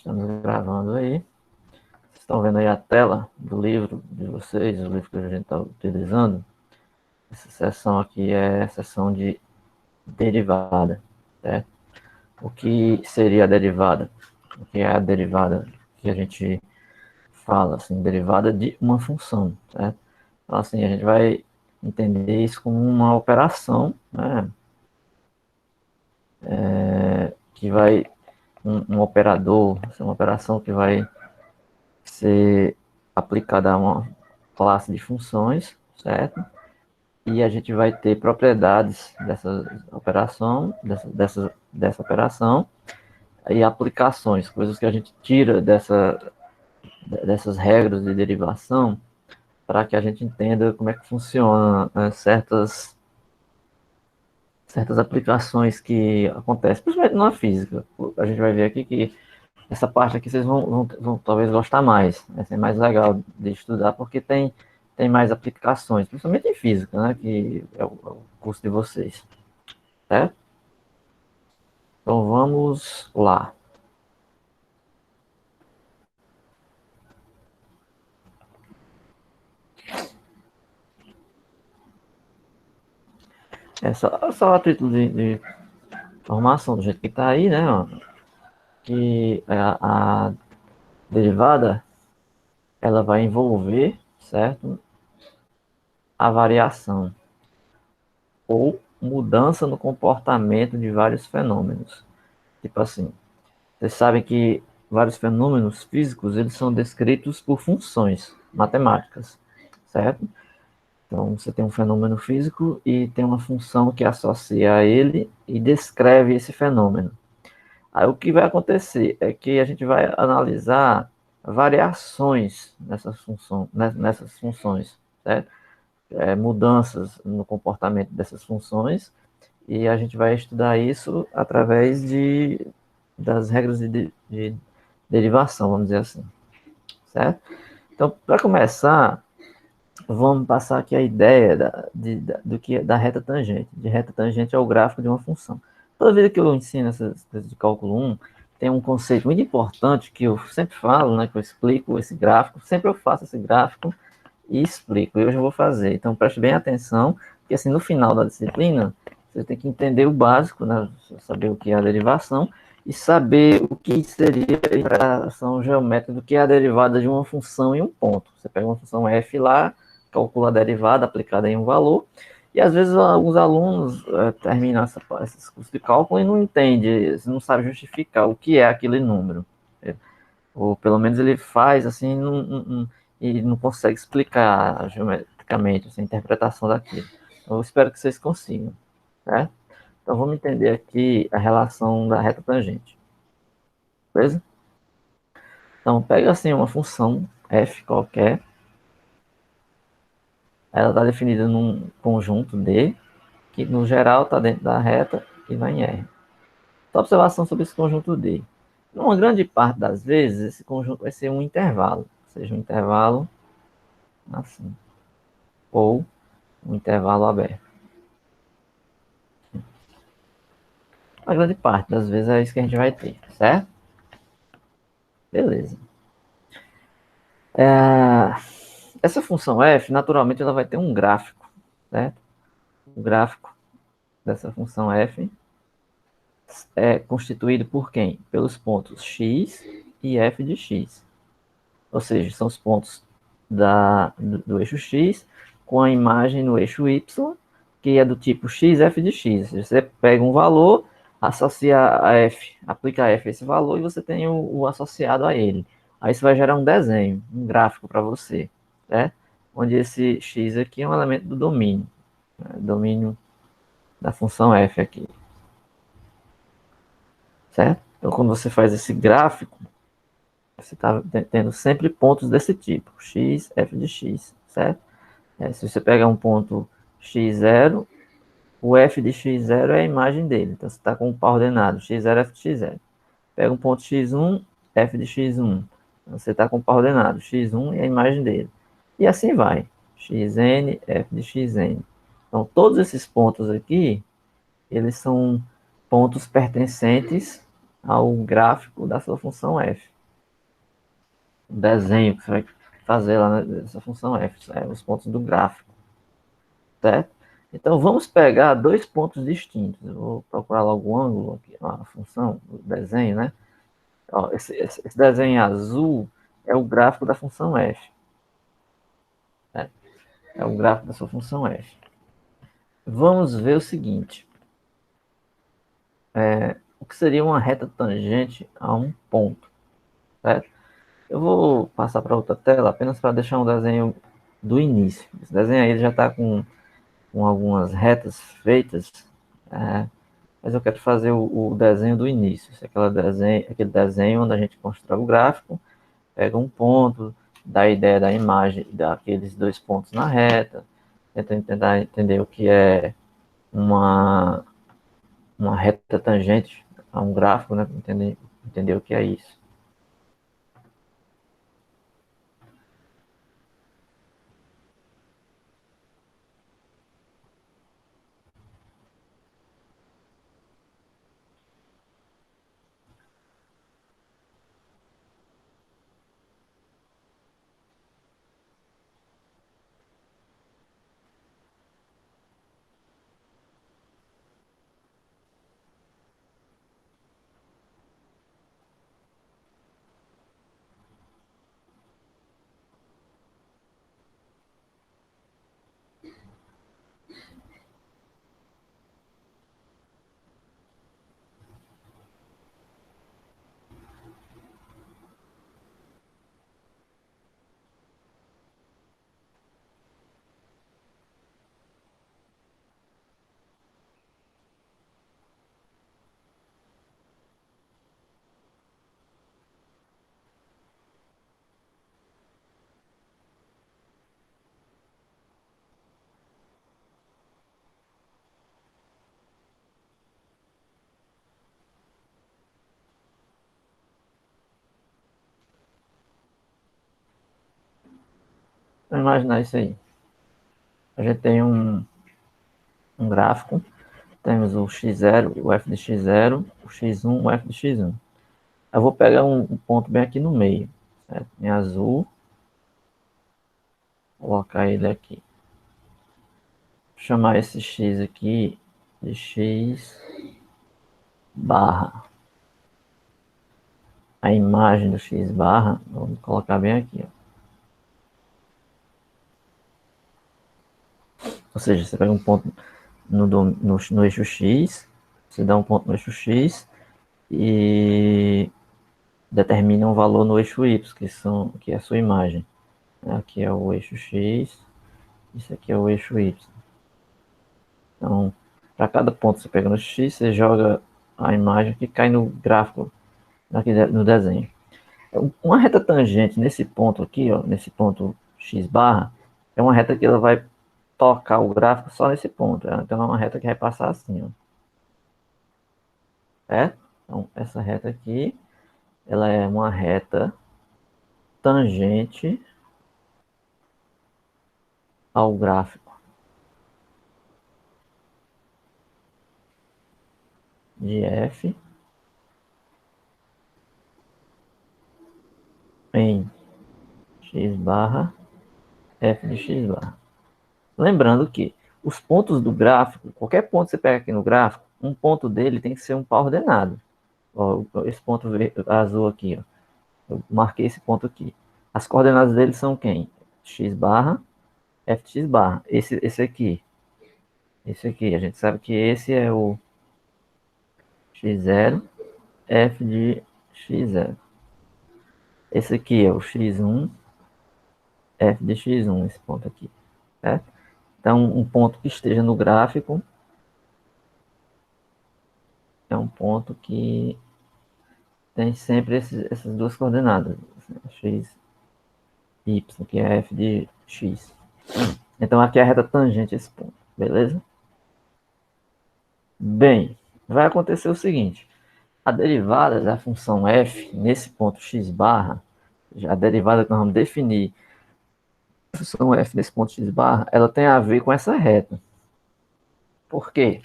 Estamos gravando aí. Vocês estão vendo aí a tela do livro de vocês, o livro que a gente está utilizando. Essa seção aqui é a seção de derivada, certo? O que seria a derivada? O que é a derivada que a gente fala, assim, derivada de uma função, certo? Então, assim, a gente vai entender isso como uma operação, né? Que vai, um operador, uma operação que vai ser aplicada a uma classe de funções, certo? E a gente vai ter propriedades dessa operação e aplicações, coisas que a gente tira dessas regras de derivação para que a gente entenda como é que funciona, né, certas aplicações que acontecem, principalmente na física. A gente vai ver aqui que essa parte aqui vocês vão talvez gostar mais, vai ser mais legal de estudar, porque tem mais aplicações, principalmente em física, né, que é o curso de vocês, certo? Então vamos lá. É só a título de informação do jeito que está aí, né, ó, que a derivada ela vai envolver, certo, a variação ou mudança no comportamento de vários fenômenos. Tipo assim, vocês sabem que vários fenômenos físicos eles são descritos por funções matemáticas, certo? Então você tem um fenômeno físico e tem uma função que associa a ele e descreve esse fenômeno. Aí o que vai acontecer é que a gente vai analisar variações nessas funções, certo? Mudanças no comportamento dessas funções, e a gente vai estudar isso através das regras de derivação, vamos dizer assim, certo? Então, para começar, vamos passar aqui a ideia do que da reta tangente. De reta tangente é o gráfico de uma função. Toda vez que eu ensino essas coisas de cálculo 1, tem um conceito muito importante que eu sempre falo, né, que eu explico esse gráfico, sempre eu faço esse gráfico e explico. E hoje eu vou fazer. Então preste bem atenção, porque assim, no final da disciplina, você tem que entender o básico, né? Saber o que é a derivação e saber o que seria a interação geométrica do que é a derivada de uma função em um ponto. Você pega uma função f lá, calcula a derivada aplicada em um valor, e às vezes alguns alunos terminam esses cursos de cálculo e não entende, não sabe justificar o que é aquele número. Ou pelo menos ele faz assim, e não consegue explicar geometricamente assim, a interpretação daquilo. Eu espero que vocês consigam, certo? Então vamos entender aqui a relação da reta tangente, beleza? Então pega assim uma função f qualquer, ela está definida num conjunto D, que no geral está dentro da reta e vai em R. Só observação sobre esse conjunto D. Numa grande parte das vezes, esse conjunto vai ser um intervalo, ou seja, um intervalo assim, ou um intervalo aberto. A grande parte das vezes é isso que a gente vai ter, certo? Beleza. Essa função f, naturalmente, ela vai ter um gráfico, certo? O gráfico dessa função f é constituído por quem? Pelos pontos x e f de x. Ou seja, são os pontos do eixo x com a imagem no eixo y, que é do tipo x, f de x. Você pega um valor, associa a f, aplica a f esse valor e você tem o associado a ele. Aí isso vai gerar um desenho, um gráfico para você, né? Onde esse x aqui é um elemento do domínio, né? Domínio da função f aqui, certo? Então, quando você faz esse gráfico, você está tendo sempre pontos desse tipo, x, f de x, certo? Se você pegar um ponto x0, o f de x0 é a imagem dele. Então você está com o par ordenado x0, f de x0. Pega um ponto x1, f de x1. Então, você está com o par ordenado x1 é a imagem dele. E assim vai. xn, f de xn. Então todos esses pontos aqui, eles são pontos pertencentes ao gráfico da sua função f. desenho que você vai fazer lá nessa função f, os pontos do gráfico, certo? Então vamos pegar dois pontos distintos. Eu vou procurar logo o ângulo aqui, a função, o desenho, né? Ó, esse desenho azul é o gráfico da função f, né? É o gráfico da sua função f. Vamos ver o seguinte: o que seria uma reta tangente a um ponto, certo? Eu vou passar para outra tela apenas para deixar um desenho do início. Esse desenho aí já está com algumas retas feitas, é, mas eu quero fazer o desenho do início. Esse é aquele desenho onde a gente constrói o gráfico, pega um ponto, dá a ideia da imagem, dá aqueles dois pontos na reta, tenta tentar entender o que é uma, uma reta tangente a um gráfico, né? Entender o que é isso. Vamos imaginar isso aí. A gente tem um gráfico, temos o x0, o f de x0, o x1, o f de x1. Eu vou pegar um ponto bem aqui no meio, certo? Em azul, vou colocar ele aqui. Vou chamar esse x aqui de x barra. A imagem do x barra, vamos colocar bem aqui, ó. Ou seja, você pega um ponto no eixo x, você dá um ponto no eixo x e determina um valor no eixo y, que é a sua imagem. Aqui é o eixo x, isso aqui é o eixo y. Então, para cada ponto que você pega no x, você joga a imagem que cai no gráfico, aqui no desenho. Uma reta tangente nesse ponto aqui, ó, nesse ponto x barra, é uma reta que ela vai tocar o gráfico só nesse ponto. Então é uma reta que vai passar assim, ó. Então essa reta aqui, ela é uma reta tangente ao gráfico de f em x barra f de x barra. Lembrando que os pontos do gráfico, qualquer ponto que você pega aqui no gráfico, um ponto dele tem que ser um par ordenado. Ó, esse ponto azul aqui, ó. Eu marquei esse ponto aqui. As coordenadas dele são quem? X barra, f de x barra. Esse aqui. Esse aqui. A gente sabe que esse é o x0, f de x0. Esse aqui é o x1, f de x1, esse ponto aqui. Certo? Então, um ponto que esteja no gráfico é um ponto que tem sempre essas duas coordenadas, x, y, que é f de x. Então aqui é a reta tangente a esse ponto, beleza? Bem, vai acontecer o seguinte: a derivada da função f nesse ponto x barra, a derivada que nós vamos definir, a função f nesse ponto x barra, ela tem a ver com essa reta. Por quê?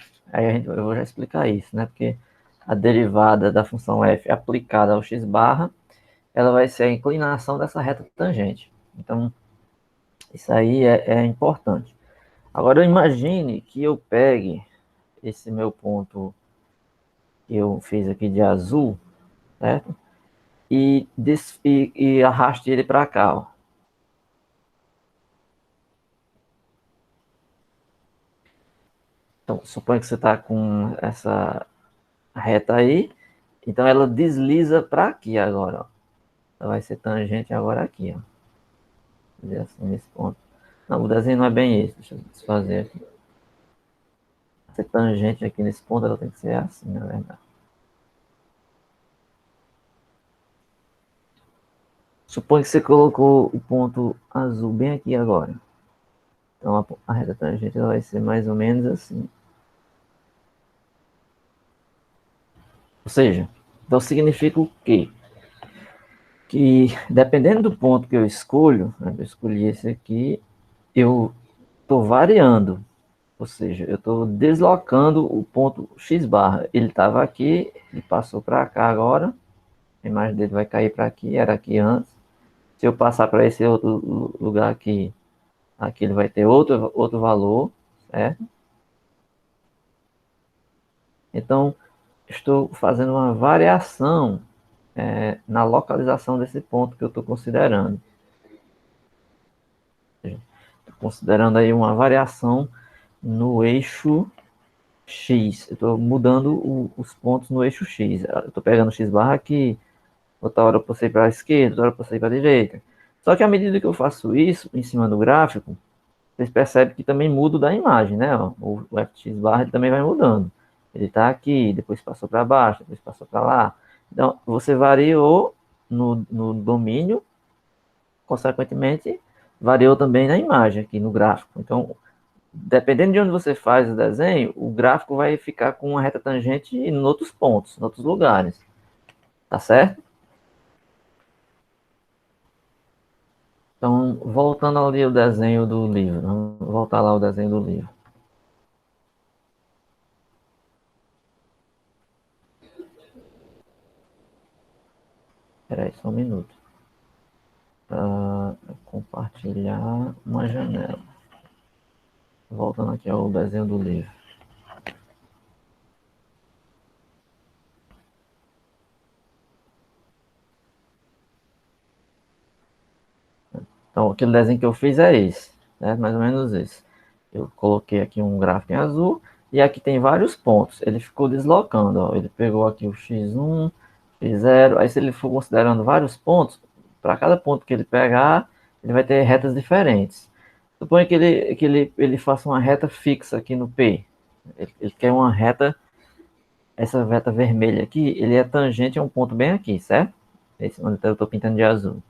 Eu vou já explicar isso, né? Porque a derivada da função f aplicada ao x barra ela vai ser a inclinação dessa reta tangente. Então, isso aí é importante. Agora, imagine que eu pegue esse meu ponto que eu fiz aqui de azul, certo? E arraste ele para cá, ó. Então, suponha que você está com essa reta aí, então ela desliza para aqui agora, ó. Ela vai ser tangente agora aqui, ó. Vou dizer assim, nesse ponto. Não, o desenho não é bem esse, deixa eu desfazer aqui. Ser tangente aqui nesse ponto, ela tem que ser assim, na verdade. Suponha que você colocou o ponto azul bem aqui agora. Então a reta tangente ela vai ser mais ou menos assim. Ou seja, então significa o quê? Que dependendo do ponto que eu escolho, né, eu escolhi esse aqui, eu estou variando. Ou seja, eu estou deslocando o ponto x barra. Ele estava aqui, ele passou para cá agora. A imagem dele vai cair para aqui, era aqui antes. Se eu passar para esse outro lugar aqui, aqui ele vai ter outro valor, certo? Então, estou fazendo uma variação na localização desse ponto que eu estou considerando. Estou considerando aí uma variação no eixo X. Eu estou mudando os pontos no eixo X. Eu estou pegando o X barra aqui, outra hora eu passei para a esquerda, outra hora eu passei para a direita. Só que à medida que eu faço isso em cima do gráfico, vocês percebem que também muda da imagem, né? O FX barra ele também vai mudando. Ele está aqui, depois passou para baixo, depois passou para lá. Então, você variou no domínio, consequentemente, variou também na imagem, aqui no gráfico. Então, dependendo de onde você faz o desenho, o gráfico vai ficar com uma reta tangente em outros pontos, em outros lugares. Tá certo? Então, voltando ali ao desenho do livro. Vamos voltar lá ao desenho do livro. Espera aí, só um minuto. Para compartilhar uma janela. Voltando aqui ao desenho do livro. Então, aquele desenho que eu fiz é esse, né? Mais ou menos esse. Eu coloquei aqui um gráfico em azul e aqui tem vários pontos. Ele ficou deslocando, ó. Ele pegou aqui o x1, x0. Aí, se ele for considerando vários pontos, para cada ponto que ele pegar, ele vai ter retas diferentes. Suponha que ele faça uma reta fixa aqui no P. Ele quer uma reta, essa reta vermelha aqui, ele é tangente a um ponto bem aqui, certo? Esse onde eu estou pintando de azul.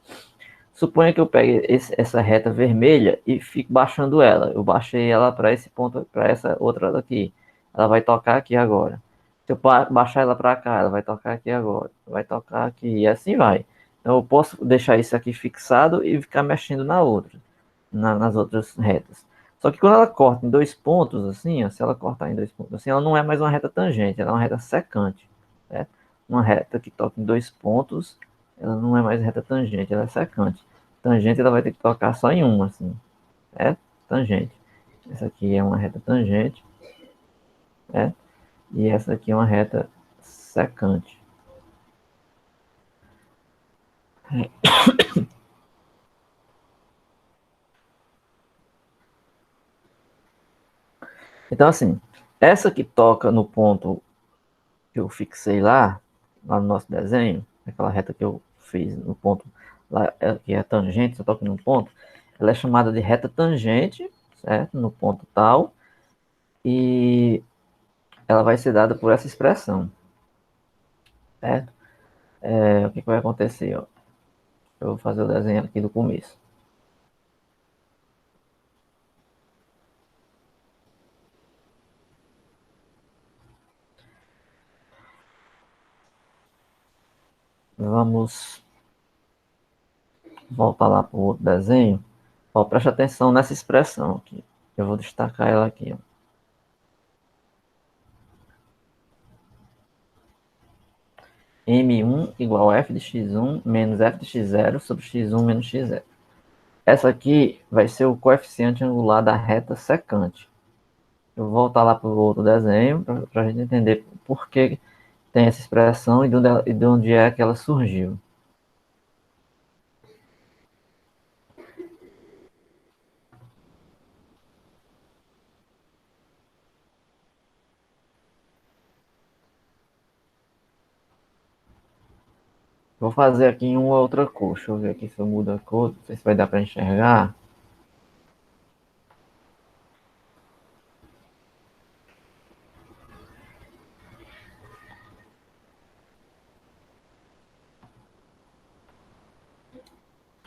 Suponha que eu pegue essa reta vermelha e fique baixando ela. Eu baixei ela para esse ponto, para essa outra daqui. Ela vai tocar aqui agora. Se eu baixar ela para cá, ela vai tocar aqui agora. Vai tocar aqui e assim vai. Então eu posso deixar isso aqui fixado e ficar mexendo na outra, nas outras retas. Só que quando ela corta em dois pontos, assim, ó, se ela cortar em dois pontos, assim, ela não é mais uma reta tangente, ela é uma reta secante. Certo? Uma reta que toca em dois pontos, ela não é mais reta tangente, ela é secante. Tangente ela vai ter que tocar só em uma, assim. É tangente. Essa aqui é uma reta tangente, né? E essa aqui é uma reta secante. Então, assim, essa que toca no ponto que eu fixei lá no nosso desenho, aquela reta que eu fiz no ponto lá, que é tangente, só toca num ponto, ela é chamada de reta tangente, certo? No ponto tal, e ela vai ser dada por essa expressão, certo? O que vai acontecer, ó? Eu vou fazer o desenho aqui do começo. Vamos voltar lá para o outro desenho. Ó, preste atenção nessa expressão aqui. Eu vou destacar ela aqui, ó. M1 igual a f de x1 menos f de x0 sobre x1 menos x0. Essa aqui vai ser o coeficiente angular da reta secante. Eu vou voltar lá para o outro desenho para a gente entender por que tem essa expressão e de onde é que ela surgiu. Vou fazer aqui em uma outra cor. Deixa eu ver aqui se eu mudo a cor. Não sei se vai dar para enxergar.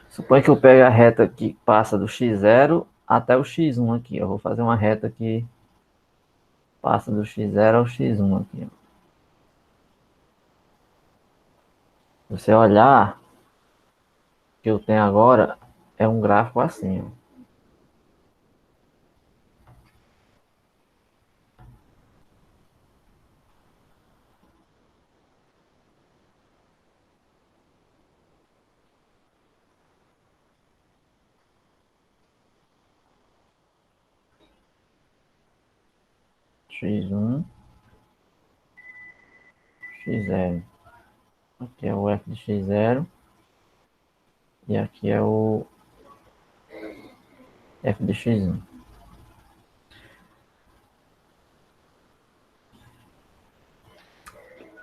Suponha que eu pegue a reta que passa do x0 até o x1 aqui. Eu vou fazer uma reta que passa do x0 ao x1 aqui. Se você olhar, o que eu tenho agora é um gráfico assim. Ó. X1, x0. Aqui é o f de x0 e aqui é o f de x1.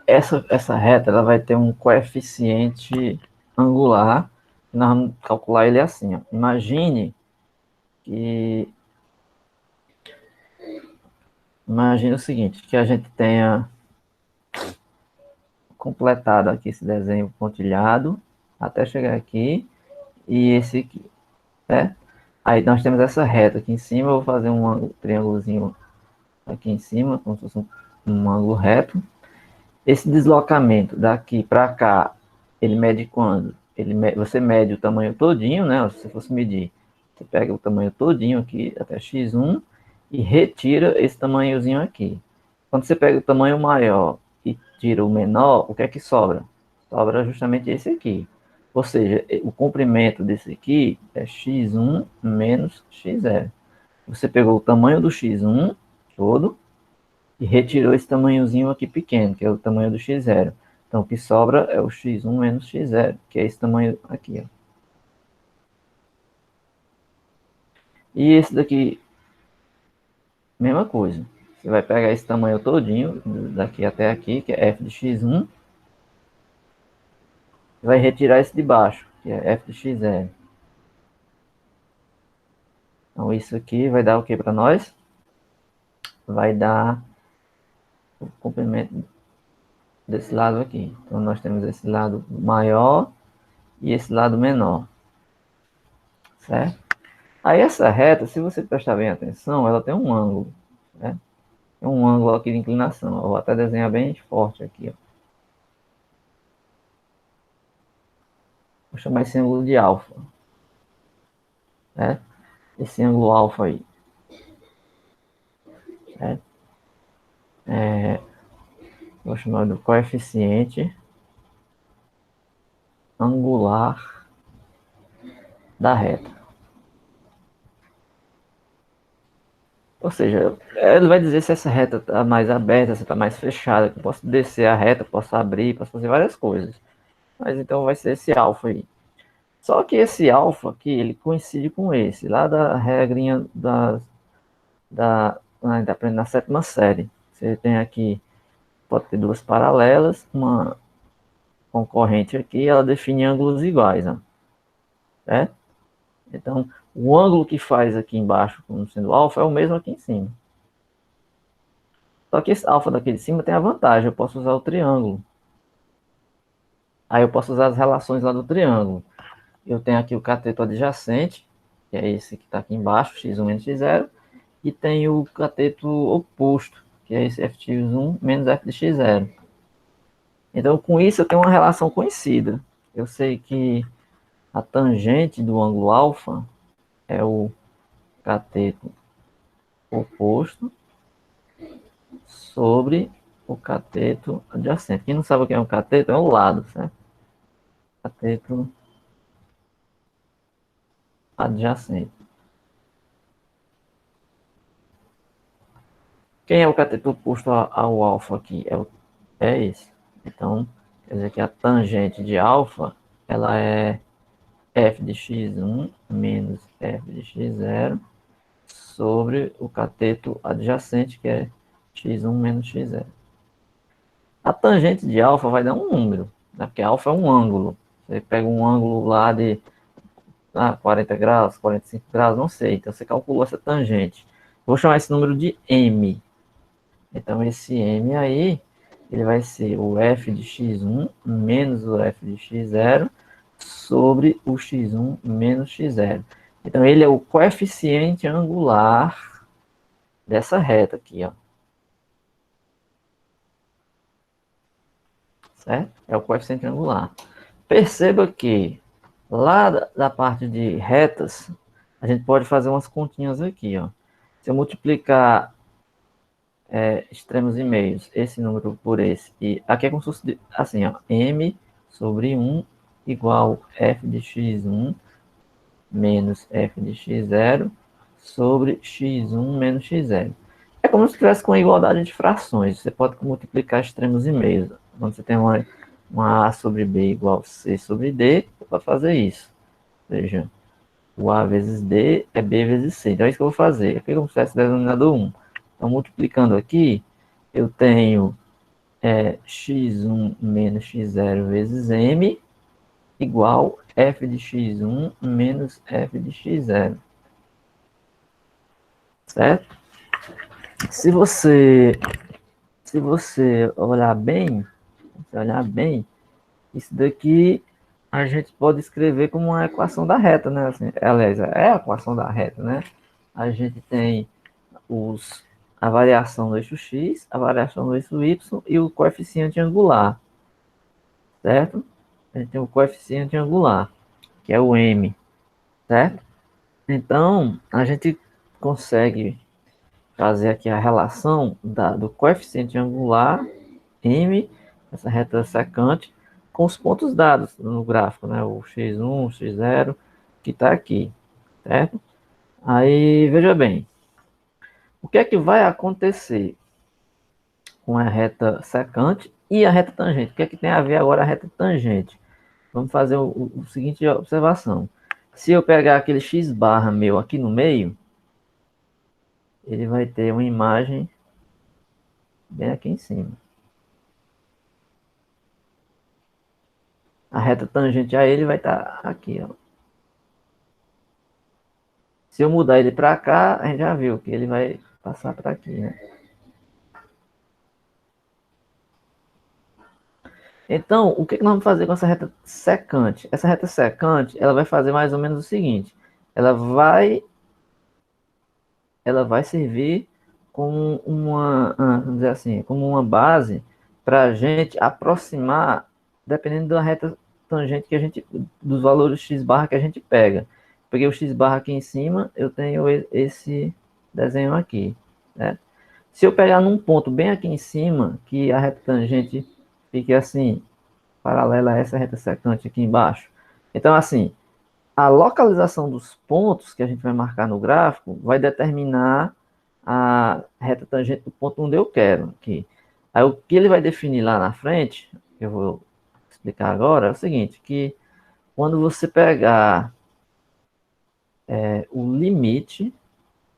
Essa reta ela vai ter um coeficiente angular. Nós vamos calcular ele assim. Ó. Que Imagine o seguinte, que a gente tenha completado aqui esse desenho pontilhado até chegar aqui e esse aqui, certo? Aí nós temos essa reta aqui em cima, eu vou fazer um triângulozinho aqui em cima, como se fosse um ângulo reto. Esse deslocamento daqui para cá, ele mede quando? Você mede o tamanho todinho, né? Se você fosse medir, você pega o tamanho todinho aqui até x1 e retira esse tamanhozinho aqui. Quando você pega o tamanho maior e tira o menor, o que é que sobra? Sobra justamente esse aqui. Ou seja, o comprimento desse aqui é x1 menos x0. Você pegou o tamanho do x1 todo e retirou esse tamanhozinho aqui pequeno, que é o tamanho do x0. Então, o que sobra é o x1 menos x0, que é esse tamanho aqui. Ó. E esse daqui, mesma coisa. Você vai pegar esse tamanho todinho, daqui até aqui, que é f de x1, e vai retirar esse de baixo, que é f de x0. Então, isso aqui vai dar o que para nós? Vai dar o comprimento desse lado aqui. Então, nós temos esse lado maior e esse lado menor. Certo? Aí essa reta, se você prestar bem atenção, ela tem um ângulo, né? Tem um ângulo aqui de inclinação. Eu vou até desenhar bem forte aqui, ó. Vou chamar esse ângulo de alfa, né? Esse ângulo alfa aí, né? Vou chamar do coeficiente angular da reta. Ou seja, ele vai dizer se essa reta está mais aberta, se está mais fechada, que eu posso descer a reta, posso abrir, posso fazer várias coisas. Mas então vai ser esse alfa aí. Só que esse alfa aqui, ele coincide com esse, lá da regrinha ainda aprende na sétima série. Você tem aqui, pode ter duas paralelas, uma concorrente aqui, ela define ângulos iguais, né? Certo? Então, o ângulo que faz aqui embaixo, como sendo alfa, é o mesmo aqui em cima. Só que esse alfa daqui de cima tem a vantagem, eu posso usar o triângulo. Aí eu posso usar as relações lá do triângulo. Eu tenho aqui o cateto adjacente, que é esse que está aqui embaixo, x1 menos x0, e tenho o cateto oposto, que é esse f de x1 menos f de x0. Então, com isso, eu tenho uma relação conhecida. Eu sei que a tangente do ângulo alfa é o cateto oposto sobre o cateto adjacente. Quem não sabe o que é um cateto, é o lado, certo? Cateto adjacente. Quem é o cateto oposto ao alfa aqui? É esse. Então, quer dizer que a tangente de alfa, ela é f de x1 menos f de x0 sobre o cateto adjacente, que é x1 menos x0. A tangente de alfa vai dar um número, né? Porque alfa é um ângulo. Você pega um ângulo lá de 40 graus, 45 graus, não sei. Então você calculou essa tangente. Vou chamar esse número de m. Então esse m aí, ele vai ser o f de x1 menos o f de x0 sobre o x1 menos x0. Então ele é o coeficiente angular dessa reta aqui, ó. Certo? É o coeficiente angular. Perceba que lá da parte de retas, a gente pode fazer umas continhas aqui, ó. Se eu multiplicar extremos e meios, esse número por esse, e aqui é como se fosse assim, ó, m sobre 1 igual f de x1 menos f de x0 sobre x1 menos x0. É como se tivesse com a igualdade de frações. Você pode multiplicar extremos e meios. Quando você tem uma a sobre b igual c sobre d, você pode fazer isso. Veja, o a vezes d é b vezes c. Então é isso que eu vou fazer. Aqui é como se tivesse denominador 1. Então, multiplicando aqui, eu tenho x1 menos x0 vezes m igual f de x1 menos f de x0. Certo? Se você, se você olhar bem, isso daqui a gente pode escrever como uma equação da reta, né? Assim, aliás, é a equação da reta, né? A gente tem a variação do eixo x, a variação do eixo y e o coeficiente angular, certo? A gente tem o coeficiente angular, que é o m, certo? Então, a gente consegue fazer aqui a relação do coeficiente angular m, essa reta secante, com os pontos dados no gráfico, né? O x1, o x0, que está aqui, certo? Aí, veja bem, o que é que vai acontecer com a reta secante e a reta tangente? O que é que tem a ver agora a reta tangente? Vamos fazer o seguinte observação. Se eu pegar aquele x barra meu aqui no meio, ele vai ter uma imagem bem aqui em cima. A reta tangente a ele vai estar aqui, ó. Se eu mudar ele para cá, a gente já viu que ele vai passar para aqui, né? Então, o que nós vamos fazer com essa reta secante? Essa reta secante, ela vai fazer mais ou menos o seguinte. Ela vai servir como vamos dizer assim, como uma base para a gente aproximar, dependendo da reta tangente que a gente, dos valores x barra que a gente pega. Peguei o x barra aqui em cima, eu tenho esse desenho aqui, né? Se eu pegar num ponto bem aqui em cima, que a reta tangente fique assim, paralela a essa reta secante aqui embaixo. Então, assim, a localização dos pontos que a gente vai marcar no gráfico vai determinar a reta tangente do ponto onde eu quero aqui. Aí o que ele vai definir lá na frente, que eu vou explicar agora, é o seguinte, que quando você pegar o limite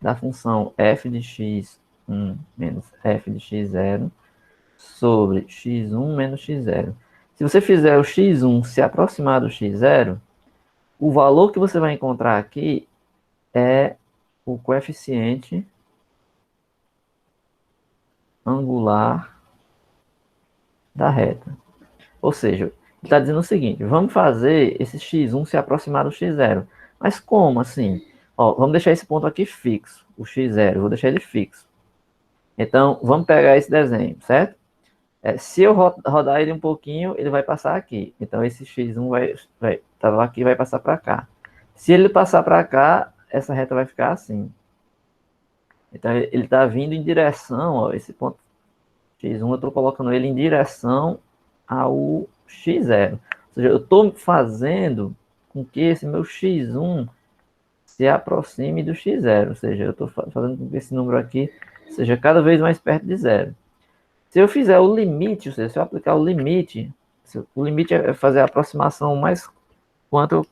da função f de x1 menos f de x0 sobre x1 menos x0. Se você fizer o x1 se aproximar do x0, o valor que você vai encontrar aqui é o coeficiente angular da reta. Ou seja, ele está dizendo o seguinte, vamos fazer esse x1 se aproximar do x0. Mas como assim? Ó, vamos deixar esse ponto aqui fixo, o x0, vou deixar ele fixo. Então, vamos pegar esse desenho, certo? Se eu rodar ele um pouquinho, ele vai passar aqui. Então, esse x1 tava aqui, vai passar para cá. Se ele passar para cá, essa reta vai ficar assim. Então, ele está vindo em direção, ó, esse ponto x1 eu estou colocando ele em direção ao x0. Ou seja, eu estou fazendo com que esse meu x1 se aproxime do x0. Ou seja, eu estou fazendo com que esse número aqui seja cada vez mais perto de zero. Se eu fizer o limite, ou seja, se eu aplicar o limite é fazer a aproximação mais quanto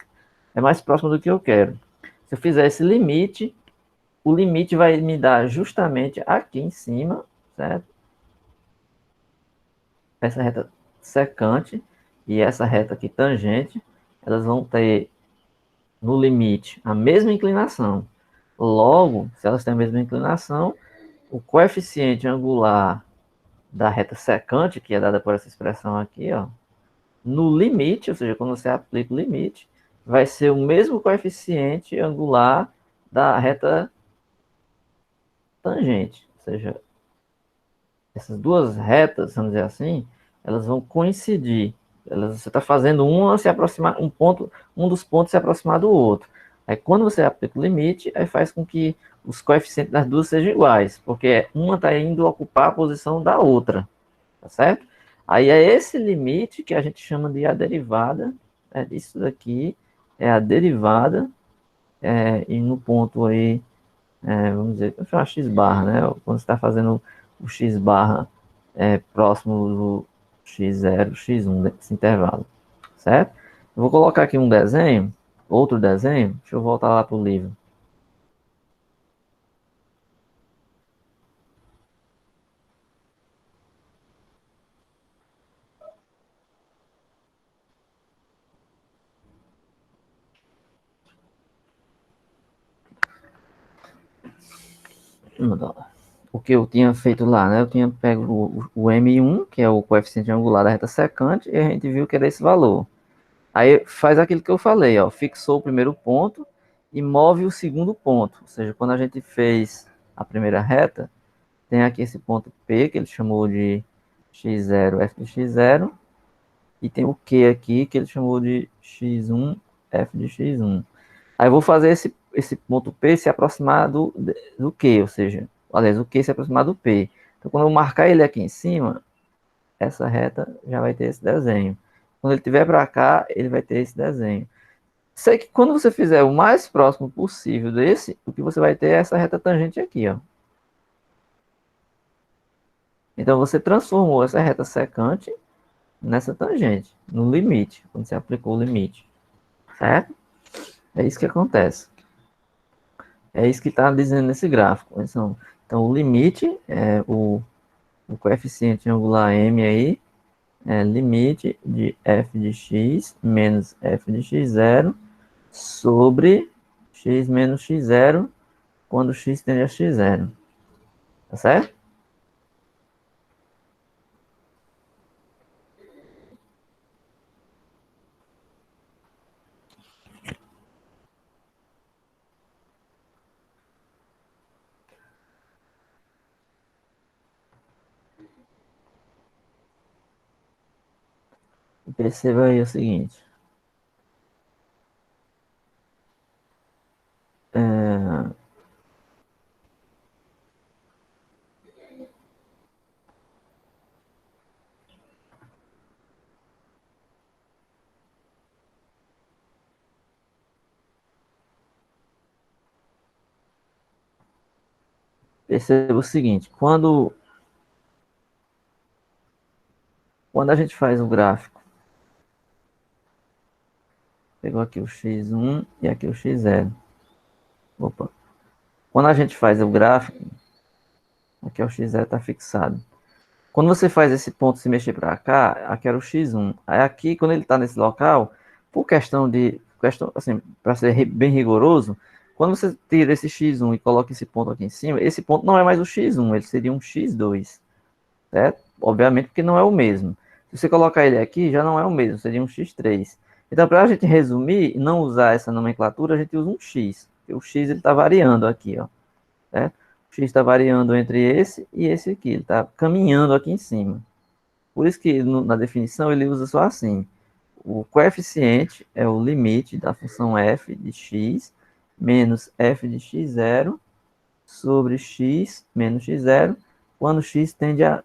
é mais próximo do que eu quero. Se eu fizer esse limite, o limite vai me dar justamente aqui em cima, certo? Essa reta secante e essa reta aqui tangente, elas vão ter no limite a mesma inclinação. Logo, se elas têm a mesma inclinação, o coeficiente angular da reta secante, que é dada por essa expressão aqui, ó, no limite, ou seja, quando você aplica o limite, vai ser o mesmo coeficiente angular da reta tangente. Ou seja, essas duas retas, vamos dizer assim, elas vão coincidir. Você está fazendo uma se aproximar, um dos pontos se aproximar do outro. Aí quando você aplica o limite, aí faz com que os coeficientes das duas sejam iguais, porque uma está indo ocupar a posição da outra, tá certo? Aí é esse limite que a gente chama de a derivada, isso daqui é a derivada, e no ponto aí, vamos dizer, vou chamar x barra, né? Quando você está fazendo o x barra próximo do x0, x1, desse intervalo, certo? Eu vou colocar aqui um desenho, outro desenho, deixa eu voltar lá para o livro. O que eu tinha feito lá, né? Eu tinha pego o M1, que é o coeficiente angular da reta secante, e a gente viu que era esse valor. Aí faz aquilo que eu falei, ó, fixou o primeiro ponto e move o segundo ponto. Ou seja, quando a gente fez a primeira reta, tem aqui esse ponto P, que ele chamou de x0, f de x0, e tem o Q aqui, que ele chamou de x1, f de x1. Aí eu vou fazer esse ponto P se aproximar do Q, ou seja, aliás, o Q se aproximar do P. Então, quando eu marcar ele aqui em cima, essa reta já vai ter esse desenho. Quando ele estiver para cá, ele vai ter esse desenho. Sei que quando você fizer o mais próximo possível desse, o que você vai ter é essa reta tangente aqui, ó. Então você transformou essa reta secante nessa tangente, no limite, quando você aplicou o limite, certo? É isso que acontece. É isso que está dizendo nesse gráfico. Então o limite é o coeficiente angular m aí, é limite de f de x menos f de x0 sobre x menos x0 quando x tende a x0. Tá certo? Perceba aí o seguinte. É, perceba o seguinte. Quando a gente faz um gráfico, pegou aqui o x1 e aqui o x0. Opa. Quando a gente faz o gráfico, aqui é o x0 está fixado. Quando você faz esse ponto se mexer para cá, aqui era o x1. Aí aqui, quando ele está nesse local, por questão assim, para ser bem rigoroso, quando você tira esse x1 e coloca esse ponto aqui em cima, esse ponto não é mais o x1, ele seria um x2, certo? Obviamente porque não é o mesmo. Se você colocar ele aqui, já não é o mesmo, seria um x3. Então, para a gente resumir e não usar essa nomenclatura, a gente usa um x. Porque o x está variando aqui, ó, certo? O x está variando entre esse e esse aqui, ele está caminhando aqui em cima. Por isso que na definição ele usa só assim. O coeficiente é o limite da função f de x menos f de x0 sobre x menos x0, quando x tende a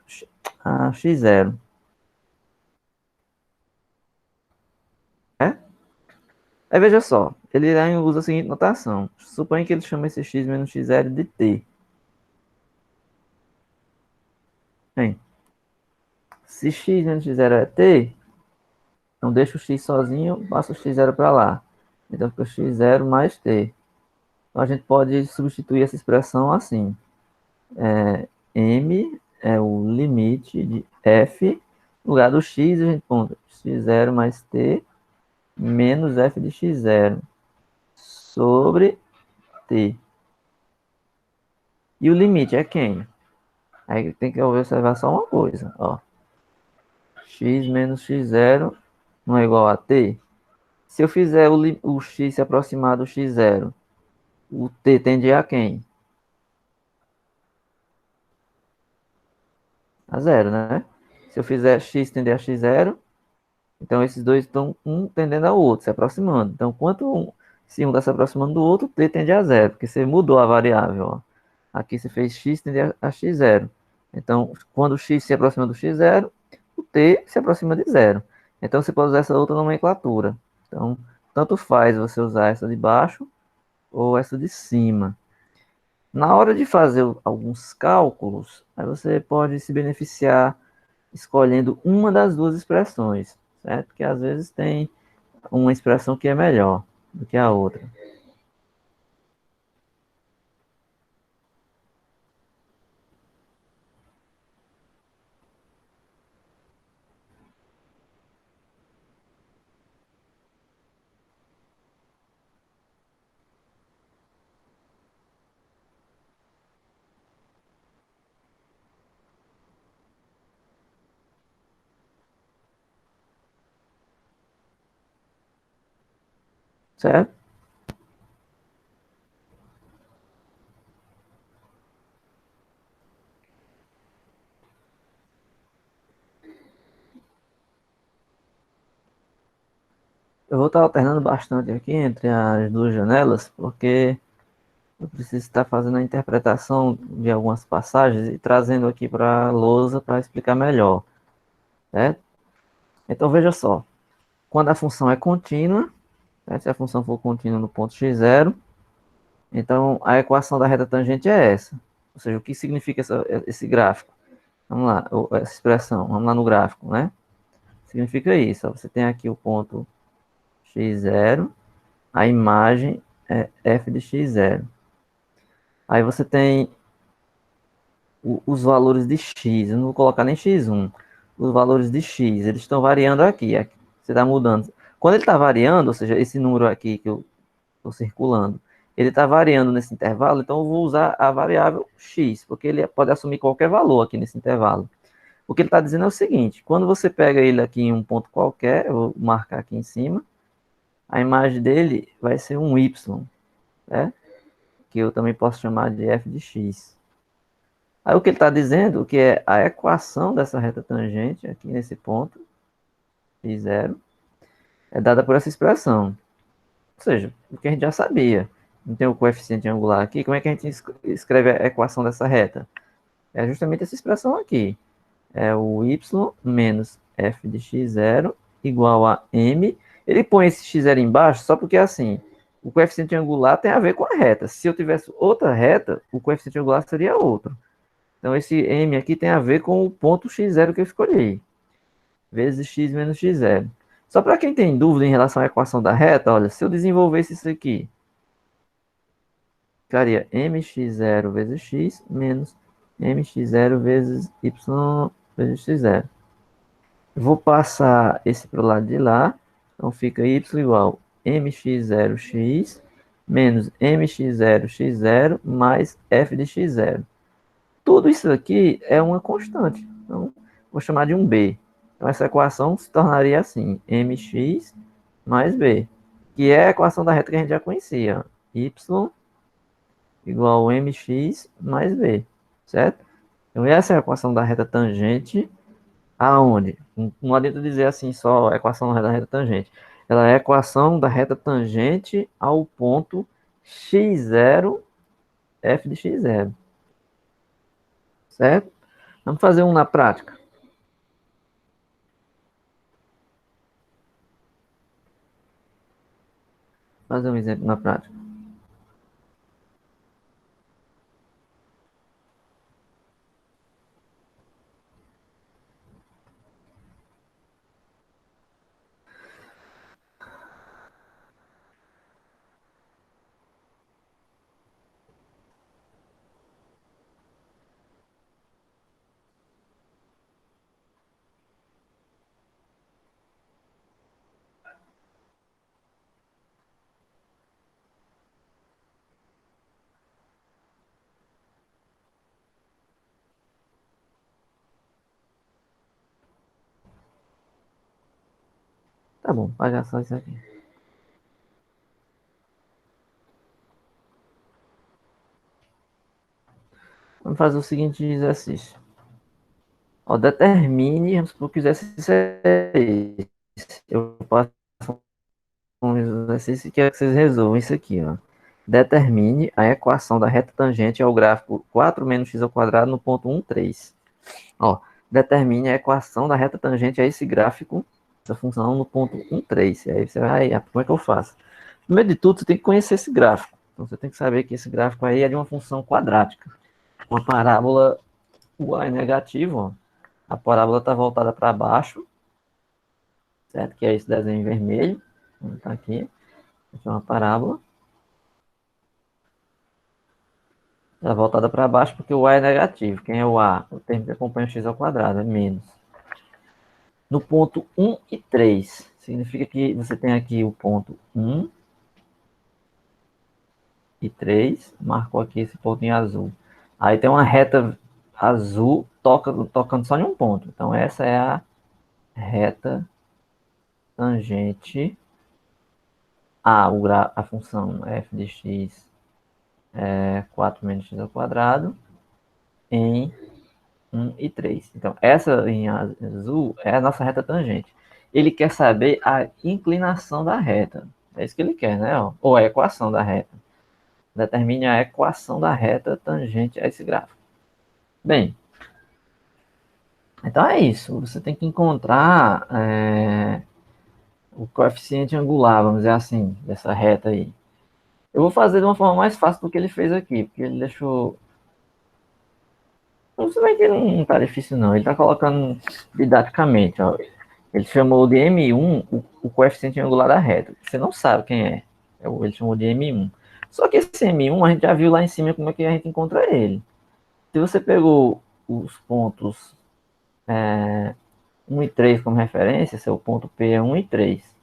a x0. É? Aí veja só, ele usa a seguinte notação. Suponha que ele chama esse x menos x0 de t. Bem, se x menos x0 é t, então deixa o x sozinho, passa o x0 para lá. Então fica x0 mais t. Então a gente pode substituir essa expressão assim. M é o limite de f. No lugar do x, a gente põe x0 mais t menos f de x0 sobre t. E o limite é quem? Aí tem que observar só uma coisa. Ó. X menos x0 não é igual a t? Se eu fizer o x se aproximar do x0, o t tende a quem? A zero, né? Se eu fizer x tender a x0, então esses dois estão um tendendo ao outro, se aproximando. Então, se um está se aproximando do outro, t tende a zero, porque você mudou a variável. Ó. Aqui você fez x tender a x0. Então, quando o x se aproxima do x0, o t se aproxima de zero. Então, você pode usar essa outra nomenclatura. Então, tanto faz você usar essa de baixo ou essa de cima. Na hora de fazer alguns cálculos, aí você pode se beneficiar escolhendo uma das duas expressões, certo? Porque às vezes tem uma expressão que é melhor do que a outra, certo? Eu vou estar alternando bastante aqui entre as duas janelas, porque eu preciso estar fazendo a interpretação de algumas passagens e trazendo aqui para a lousa para explicar melhor, certo? Então veja só, quando a função é contínua, né, se a função for contínua no ponto x0, então a equação da reta tangente é essa. Ou seja, o que significa esse gráfico? Vamos lá, essa expressão, vamos lá no gráfico, né? Significa isso, ó, você tem aqui o ponto x0, a imagem é f de x0. Aí você tem os valores de x, eu não vou colocar nem x1, os valores de x, eles estão variando aqui você está mudando. Quando ele está variando, ou seja, esse número aqui que eu estou circulando, ele está variando nesse intervalo, então eu vou usar a variável x, porque ele pode assumir qualquer valor aqui nesse intervalo. O que ele está dizendo é o seguinte, quando você pega ele aqui em um ponto qualquer, eu vou marcar aqui em cima, a imagem dele vai ser um y, né? Que eu também posso chamar de f de x. Aí o que ele está dizendo, que é a equação dessa reta tangente, aqui nesse ponto, x0, é dada por essa expressão. Ou seja, o que a gente já sabia. Não tem o coeficiente angular aqui, como é que a gente escreve a equação dessa reta? É justamente essa expressão aqui. É o y menos f de x0 igual a m. Ele põe esse x0 embaixo só porque, assim, o coeficiente angular tem a ver com a reta. Se eu tivesse outra reta, o coeficiente angular seria outro. Então, esse m aqui tem a ver com o ponto x0 que eu escolhi, vezes x menos x0. Só para quem tem dúvida em relação à equação da reta, olha, se eu desenvolvesse isso aqui, ficaria mx0 vezes x menos mx0 vezes y vezes x0. Vou passar esse para o lado de lá. Então fica y igual mx0x menos mx0x0 mais f de x0. Tudo isso aqui é uma constante. Então, vou chamar de um b. Então, essa equação se tornaria assim, mx mais b, que é a equação da reta que a gente já conhecia. Y igual a mx mais b, certo? Então, essa é a equação da reta tangente. Aonde? Não adianta dizer assim só a equação da reta tangente. Ela é a equação da reta tangente ao ponto x0, f de x0. Certo? Vamos fazer um na prática. Fazer um exemplo na prática. Tá bom, pagar só isso aqui. Vamos fazer o seguinte exercício. Ó, determine, vamos supor que o exercício é esse. Eu passo um exercício e quero que vocês resolvam isso aqui, ó. Determine a equação da reta tangente ao gráfico 4 menos x ao quadrado no ponto 1, 3. Ó, determine a equação da reta tangente a esse gráfico, essa função no ponto 1, 3. E aí você vai, como é que eu faço? Primeiro de tudo, você tem que conhecer esse gráfico. Então você tem que saber que esse gráfico aí é de uma função quadrática. Uma parábola y negativo, ó. A parábola está voltada para baixo, certo? Que é esse desenho em vermelho. Está aqui. Aqui é uma parábola. Está voltada para baixo porque o y é negativo. Quem é o a? O termo que acompanha o x ao quadrado, é menos. No ponto 1 e 3, significa que você tem aqui o ponto 1 e 3, marcou aqui esse ponto em azul. Aí tem uma reta azul tocando só em um ponto. Então essa é a reta tangente a função f de x é 4 menos x ao quadrado em 1 e 3. Então, essa em azul é a nossa reta tangente. Ele quer saber a inclinação da reta. É isso que ele quer, né? Ou a equação da reta. Determine a equação da reta tangente a esse gráfico. Bem, então é isso. Você tem que encontrar o coeficiente angular, vamos dizer assim, dessa reta aí. Eu vou fazer de uma forma mais fácil do que ele fez aqui, porque ele deixou. Você vai que ele não tá difícil, não. Ele tá colocando didaticamente, ó. Ele chamou de M1 o coeficiente angular da reta. Você não sabe quem é. Ele chamou de M1. Só que esse M1 a gente já viu lá em cima como é que a gente encontra ele. Se você pegou os pontos 1 e 3 como referência, seu ponto P é 1 e 3,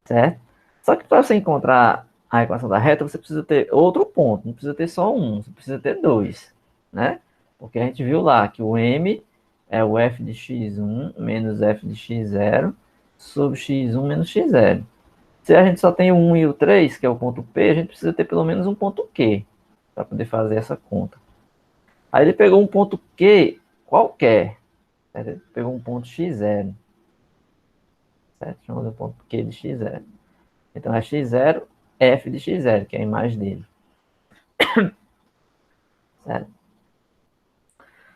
certo? Só que para você encontrar a equação da reta, você precisa ter outro ponto, não precisa ter só um, você precisa ter dois, né? Porque a gente viu lá que o M é o f de x1 menos f de x0 sobre x1 menos x0. Se a gente só tem o 1 e o 3, que é o ponto P, a gente precisa ter pelo menos um ponto Q para poder fazer essa conta. Aí ele pegou um ponto Q qualquer, certo? Ele pegou um ponto x0, certo? Chamamos de ponto Q de x0. Então é x0, f de x0, que é a imagem dele. Certo?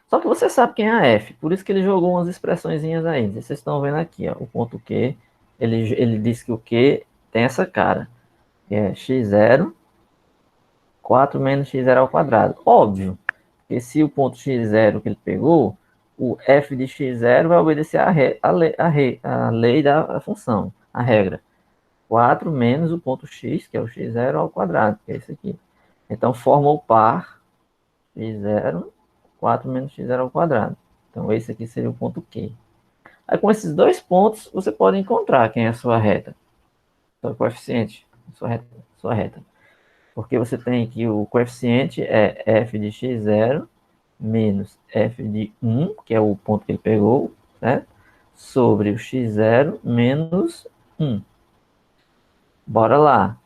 Só que você sabe quem é a f, por isso que ele jogou umas expressõezinhas aí. Vocês estão vendo aqui, ó, o ponto Q. Ele disse que o Q tem essa cara, que é x0, 4 menos x0 ao quadrado. Óbvio que se o ponto x0 que ele pegou, o f de x0 vai obedecer a lei da função, a regra. 4 menos o ponto x, que é o x0 ao quadrado, que é isso aqui. Então, forma o par x0, 4 menos x0 ao quadrado. Então, esse aqui seria o ponto Q. Aí, com esses dois pontos, você pode encontrar quem é a sua reta, seu coeficiente, sua reta. Porque você tem que o coeficiente é f de x0 menos f de 1, que é o ponto que ele pegou, né? Sobre o x0 menos 1. Bora lá.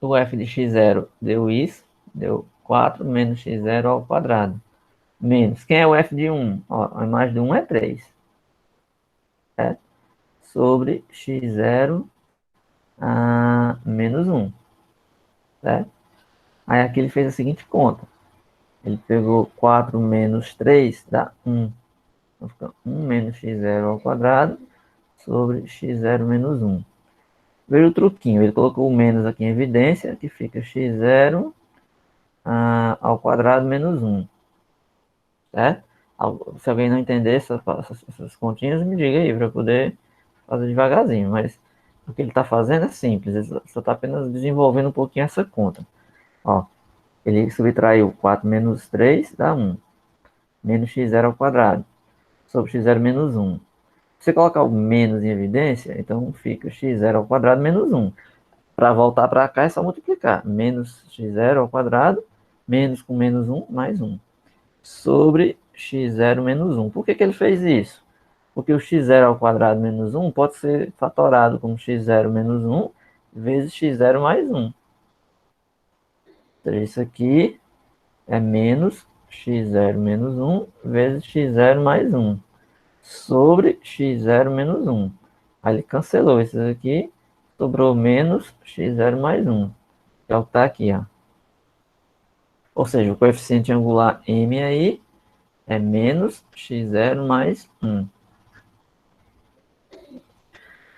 O f de x0 deu isso, deu 4 menos x0 ao quadrado. Menos. Quem é o f de 1? Ó, a imagem de 1 é 3. Certo? Sobre x0 menos 1. Certo? Aí aqui ele fez a seguinte conta. Ele pegou 4 menos 3 dá 1. Então fica 1 menos x0 ao quadrado sobre x0 menos 1. Veja o truquinho, ele colocou o menos aqui em evidência, que fica x0 ao quadrado menos 1. Certo? Se alguém não entender essas continhas, me diga aí, para eu poder fazer devagarzinho. Mas o que ele está fazendo é simples, ele só está apenas desenvolvendo um pouquinho essa conta. Ó, ele subtraiu 4 menos 3 dá 1. Menos x0 ao quadrado sobre x0 menos 1. Se você colocar o menos em evidência, então fica x0 ao quadrado menos 1. Para voltar para cá é só multiplicar. Menos x0 ao quadrado, menos com menos 1, mais 1. Sobre x0 menos 1. Por que ele fez isso? Porque o x0 ao quadrado menos 1 pode ser fatorado como x0 menos 1 vezes x0 mais 1. Então, isso aqui é menos x0 menos 1 vezes x0 mais 1. Sobre x0 menos 1. Aí ele cancelou isso aqui, sobrou menos x0 mais 1. Que é o que está aqui, ó. Ou seja, o coeficiente angular m aí é menos x0 mais 1.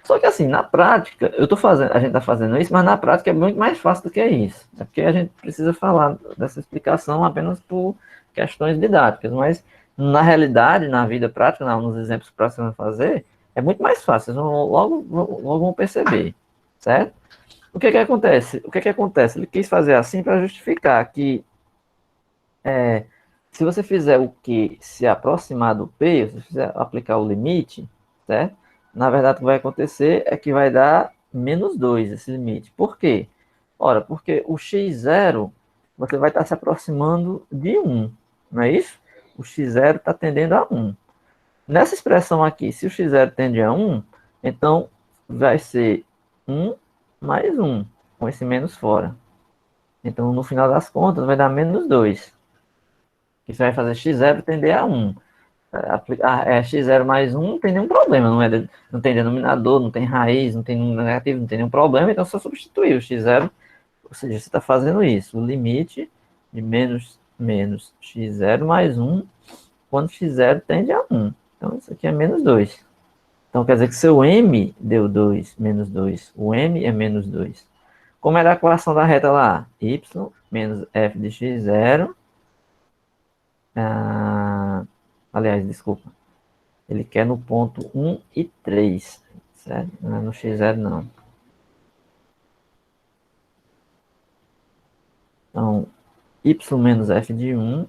Só que assim, na prática, a gente está fazendo isso, mas na prática é muito mais fácil do que isso. É porque a gente precisa falar dessa explicação apenas por questões didáticas, mas na realidade, na vida prática, nos exemplos práticos que você vai fazer, é muito mais fácil, vocês logo vão perceber, certo? O que acontece? Ele quis fazer assim para justificar que se você fizer o Q se aproximar do P, se você fizer aplicar o limite, certo? Na verdade, o que vai acontecer é que vai dar menos 2 esse limite. Por quê? Ora, porque o x0, você vai estar se aproximando de 1, não é isso? O x0 está tendendo a 1. Nessa expressão aqui, se o x0 tende a 1, então vai ser 1 mais 1, com esse menos fora. Então, no final das contas, vai dar menos 2. Que você vai fazer x0 tender a 1. X0 mais 1 não tem nenhum problema, não tem denominador, não tem raiz, não tem número negativo, não tem nenhum problema, então é só substituir o x0, ou seja, você está fazendo isso, o limite de menos x0 mais 1, quando x0 tende a 1. Então isso aqui é menos 2. Então quer dizer que seu m deu 2, menos 2. O m é menos 2. Como era a equação da reta lá? Y menos f de x0. Aliás, desculpa. Ele quer no ponto 1 e 3, certo? Não é no x0, não. Então, y menos f de 1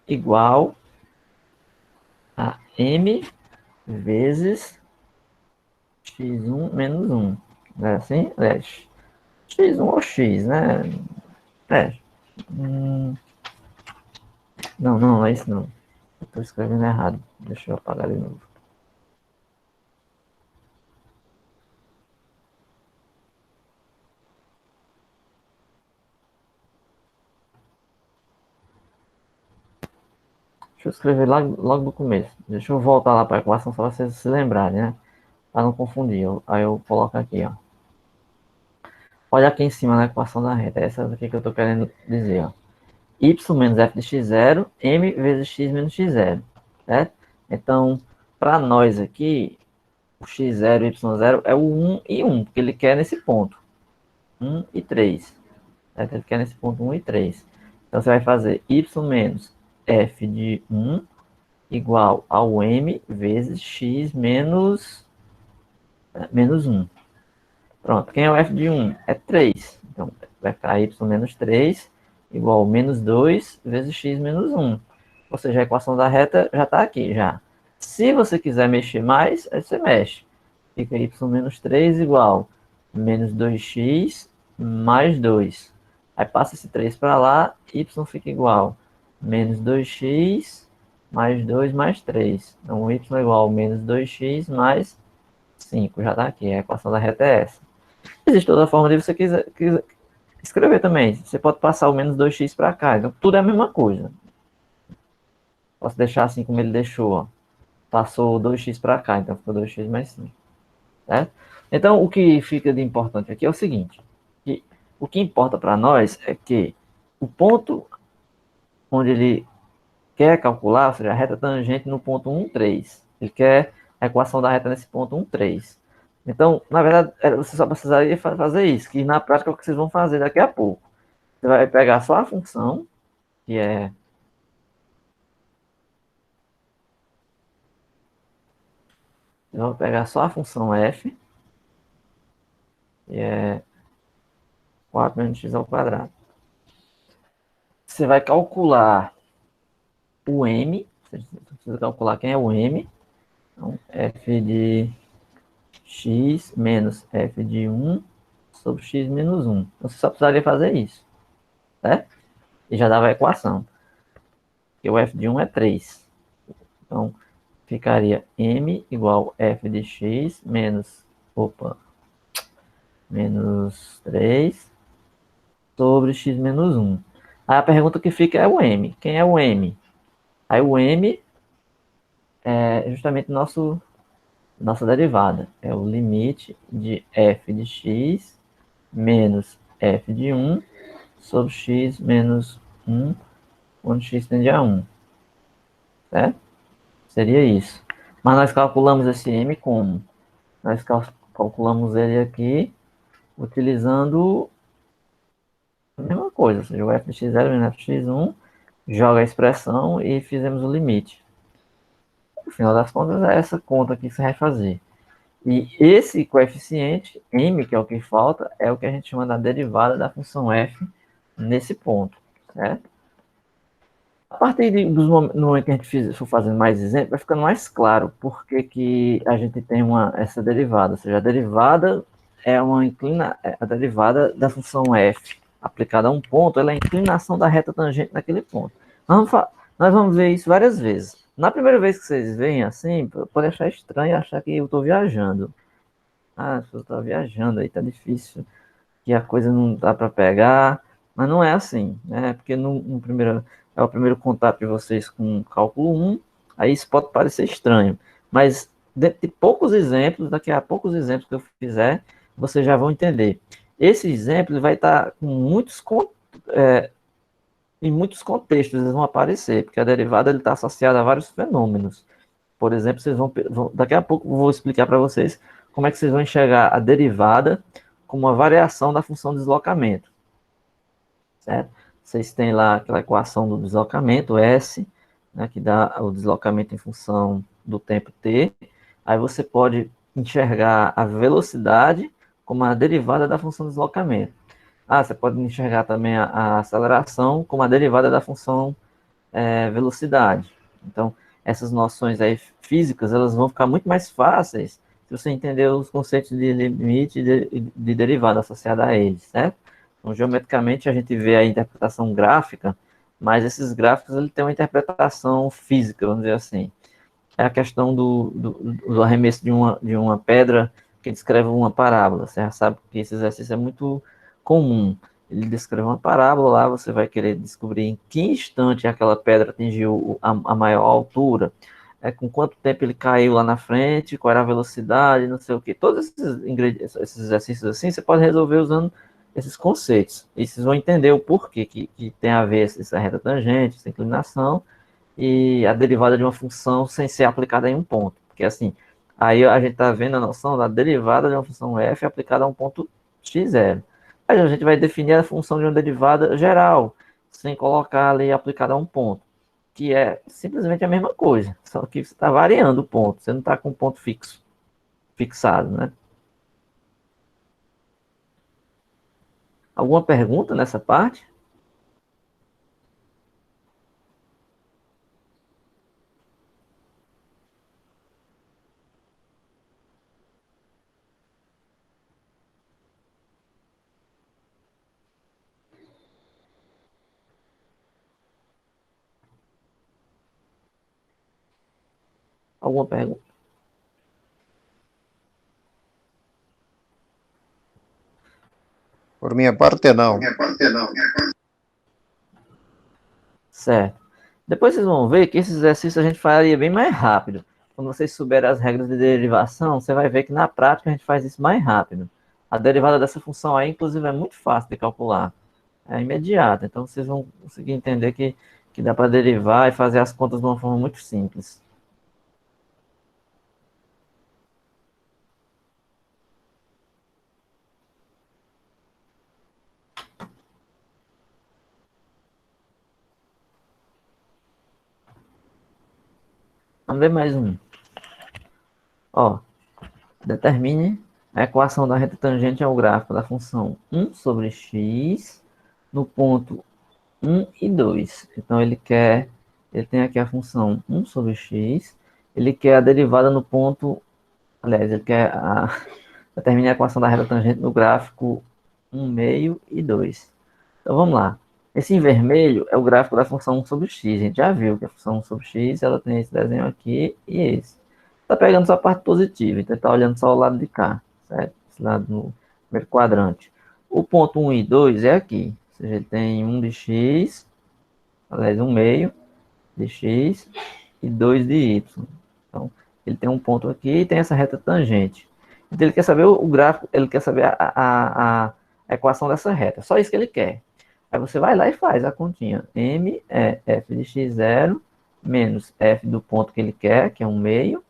igual a m vezes x1 menos 1. Não é assim? É x1 ou x, né? É. Não é isso não. Estou escrevendo errado. Deixa eu apagar de novo. Deixa eu escrever logo no começo. Deixa eu voltar lá para a equação só para vocês se lembrarem, né? Para não confundir. Aí eu coloco aqui, ó. Olha aqui em cima na equação da reta. Essa aqui que eu estou querendo dizer, ó. Y menos f de x0, m vezes x menos x0, certo? Então, para nós aqui, o x0 e y0 é o 1 e 1, porque ele quer nesse ponto, 1 e 3, certo? Ele quer nesse ponto 1 e 3. Então, você vai fazer y menos f de 1 igual ao m vezes x menos 1. Pronto, quem é o f de 1? É 3. Então, vai ficar y menos 3 igual a menos 2 vezes x menos 1. Ou seja, a equação da reta já está aqui, já. Se você quiser mexer mais, aí você mexe. Fica y menos 3 igual a menos 2x mais 2. Aí passa esse 3 para lá, y fica igual a menos 2x mais 2 mais 3. Então, y é igual a menos 2x mais 5. Já está aqui, a equação da reta é essa. Existe outra forma de você quiser escrever também. Você pode passar o menos 2x para cá. Então, tudo é a mesma coisa. Posso deixar assim como ele deixou. Ó. Passou 2x para cá, então ficou 2x mais 5. Certo? Então, o que fica de importante aqui é o seguinte. Que o que importa para nós é que o ponto onde ele quer calcular, ou seja, a reta tangente no ponto 1, 3. Ele quer a equação da reta nesse ponto 1, 3. Então, na verdade, você só precisaria fazer isso, que na prática é o que vocês vão fazer daqui a pouco. Você vai pegar só a função, que é... Vocês vão pegar só a função f, que é 4 menos x ao quadrado. Você vai calcular o m, você precisa calcular quem é o m. Então, f de x menos f de 1 sobre x menos 1. Então, você só precisaria fazer isso, certo? E já dava a equação. Porque o f de 1 é 3. Então, ficaria m igual f de x menos 3 sobre x menos 1. Aí a pergunta que fica é o m. Quem é o m? Aí o m é justamente nossa derivada. É o limite de f de x menos f de 1 sobre x menos 1, quando x tende a 1. Certo? Seria isso. Mas nós calculamos esse m como? Nós calculamos ele aqui utilizando a mesma coisa, ou seja, o f de x0 menos f de x1, joga a expressão e fizemos o limite. No final das contas, é essa conta que você vai fazer. E esse coeficiente, m, que é o que falta, é o que a gente chama da derivada da função f nesse ponto, certo? A partir no momento que a gente for fazendo mais exemplos, vai ficando mais claro por que a gente tem essa derivada. Ou seja, a derivada é a derivada da função f aplicada a um ponto, ela é a inclinação da reta tangente naquele ponto. Nós vamos ver isso várias vezes. Na primeira vez que vocês veem assim, pode achar estranho, achar que eu estou viajando. Ah, eu estou viajando aí, tá difícil, que a coisa não dá para pegar, mas não é assim, né? Porque no primeiro, é o primeiro contato de vocês com o cálculo 1, aí isso pode parecer estranho, mas dentro de poucos exemplos, daqui a poucos exemplos que eu fizer, vocês já vão entender. Esse exemplo vai estar com em muitos contextos eles vão aparecer, porque a derivada está associada a vários fenômenos. Por exemplo, daqui a pouco eu vou explicar para vocês como é que vocês vão enxergar a derivada como uma variação da função de deslocamento, certo? Vocês têm lá aquela equação do deslocamento, S, né, que dá o deslocamento em função do tempo t. Aí você pode enxergar a velocidade como a derivada da função de deslocamento. Você pode enxergar também a aceleração como a derivada da função velocidade. Então, essas noções aí físicas, elas vão ficar muito mais fáceis se você entender os conceitos de limite e de derivada associada a eles, certo? Então, geometricamente, a gente vê a interpretação gráfica, mas esses gráficos ele têm uma interpretação física, vamos dizer assim. É a questão do arremesso de uma pedra que descreve uma parábola. Você já sabe que esse exercício é muito comum. Ele descreve uma parábola, lá você vai querer descobrir em que instante aquela pedra atingiu a maior altura, com quanto tempo ele caiu lá na frente, qual era a velocidade, não sei o que. Todos esses exercícios assim, você pode resolver usando esses conceitos. E vocês vão entender o porquê que tem a ver essa reta tangente, essa inclinação, e a derivada de uma função sem ser aplicada em um ponto. Porque assim, aí a gente está vendo a noção da derivada de uma função f aplicada a um ponto x0. Aí a gente vai definir a função de uma derivada geral, sem colocar ali aplicada a um ponto, que é simplesmente a mesma coisa, só que você está variando o ponto, você não está com um ponto fixado, né? Alguma pergunta nessa parte? Alguma pergunta? Por minha parte, não. Certo. Depois vocês vão ver que esse exercício a gente faria bem mais rápido. Quando vocês souberem as regras de derivação, você vai ver que na prática a gente faz isso mais rápido. A derivada dessa função aí, inclusive, é muito fácil de calcular. É imediata. Então vocês vão conseguir entender que que dá para derivar e fazer as contas de uma forma muito simples. Vamos ver mais um. Ó, determine a equação da reta tangente ao gráfico da função 1 sobre x no ponto 1 e 2. Então ele tem aqui a função 1 sobre x, ele quer a derivada no ponto, aliás, ele quer determinar a equação da reta tangente no gráfico 1 meio e 2. Então vamos lá. Esse em vermelho é o gráfico da função 1 sobre x. A gente já viu que a função 1 sobre x ela tem esse desenho aqui e esse. Está pegando só a parte positiva, então está olhando só o lado de cá, certo? Esse lado no primeiro quadrante. O ponto 1 e 2 é aqui. Ou seja, ele tem 1 de x, aliás, 1 meio de x e 2 de y. Então, ele tem um ponto aqui e tem essa reta tangente. Então, ele quer saber o gráfico, ele quer saber a equação dessa reta. Só isso que ele quer. Aí você vai lá e faz a continha. M é f de x0 menos f do ponto que ele quer, que é 1 meio,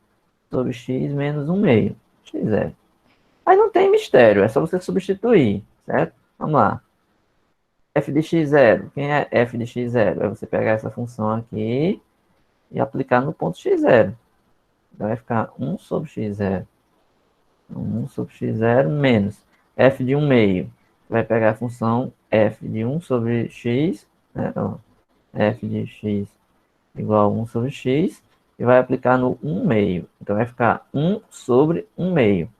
sobre x menos 1 meio, x0. Aí não tem mistério, é só você substituir, certo? Vamos lá. F de x0, quem é f de x0? É você pegar essa função aqui e aplicar no ponto x0. Então vai ficar 1 sobre x0. 1 sobre x0 menos f de 1 meio. Vai pegar a função f de 1 sobre x, né? Então, f de x igual a 1 sobre x, e vai aplicar no 1 meio. Então vai ficar 1 sobre 1 meio.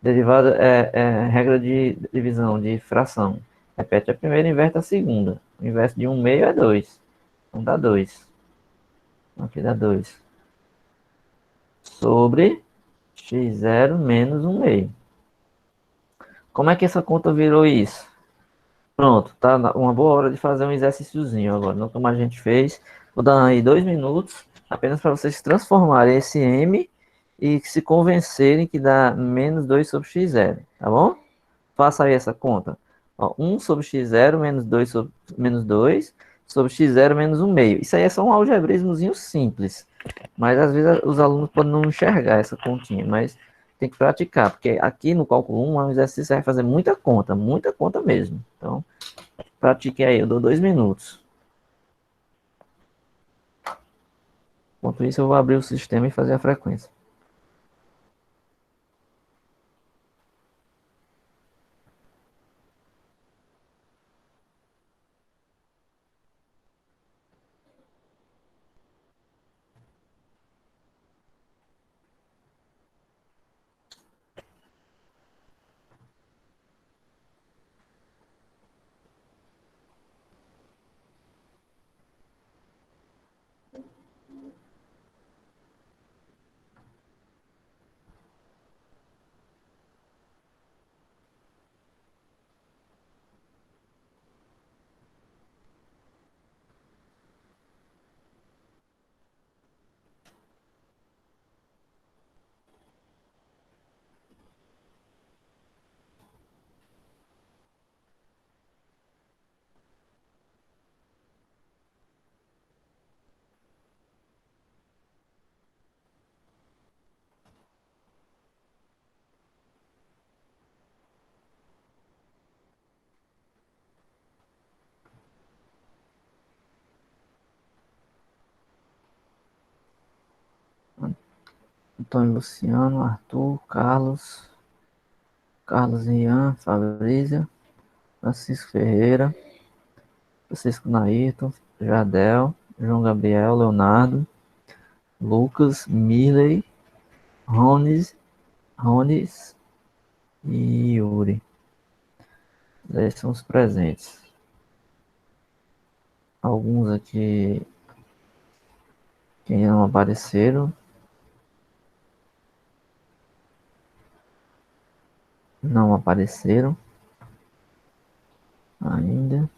Derivada é regra de divisão, de fração. Repete a primeira e inverte a segunda. O inverso de 1 meio é 2. Então dá 2. Aqui dá 2. Sobre x0 menos 1 meio. Como é que essa conta virou isso? Pronto, tá uma boa hora de fazer um exercíciozinho agora. Não como a gente fez. Vou dar aí 2 minutos, apenas para vocês transformarem esse m e se convencerem que dá menos 2 sobre x0, tá bom? Faça aí essa conta. Ó, 1 sobre x0 menos 2 sobre, menos 2 sobre x0 menos 1 meio. Isso aí é só um algebrismozinho simples. Mas às vezes os alunos podem não enxergar essa continha. Mas tem que praticar. Porque aqui no cálculo 1 é um exercício que vai fazer muita conta mesmo. Então, pratique aí. Eu dou 2 minutos. Enquanto isso, eu vou abrir o sistema e fazer a frequência. Antônio Luciano, Arthur, Carlos Ian, Fabrícia, Francisco Ferreira, Francisco Nairton, Jadel, João Gabriel, Leonardo, Lucas, Milley, Rones e Yuri. Esses são os presentes. Alguns aqui que não apareceram. Não apareceram ainda.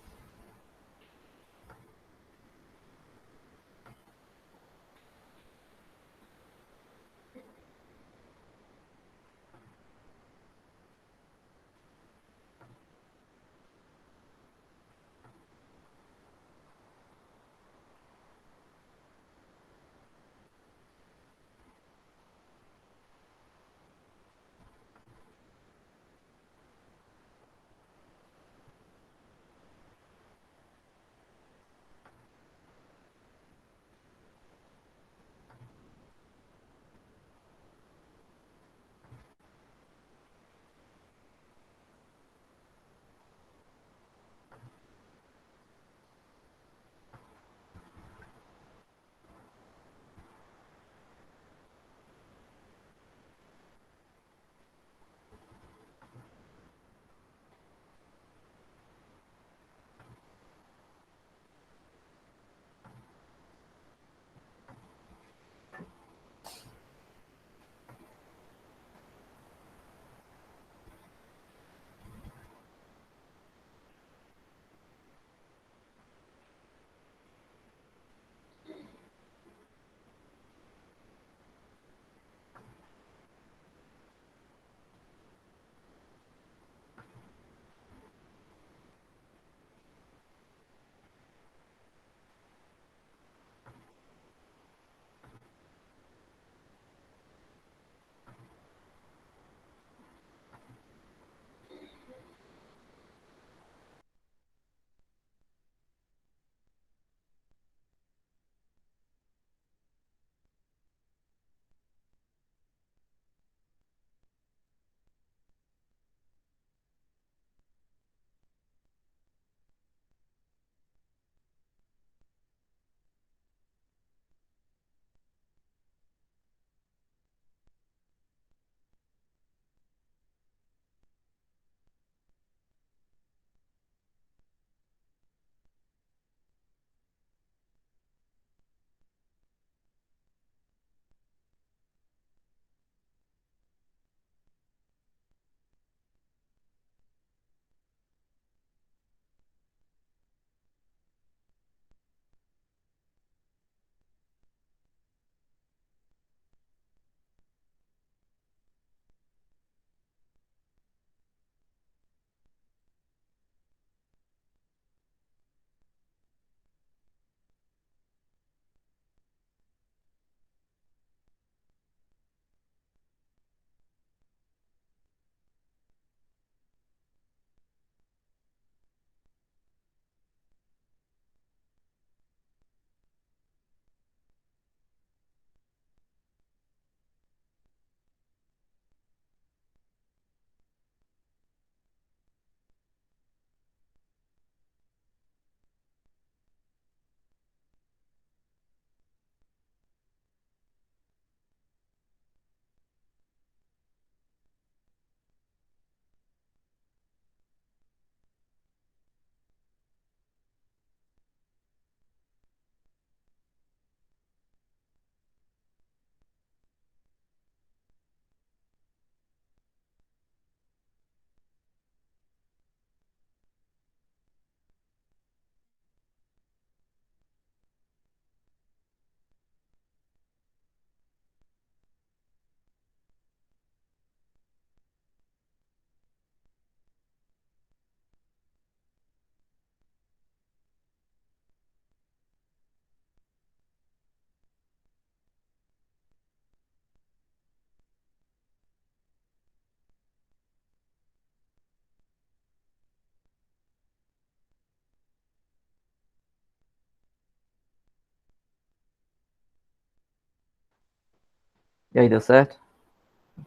E aí, deu certo?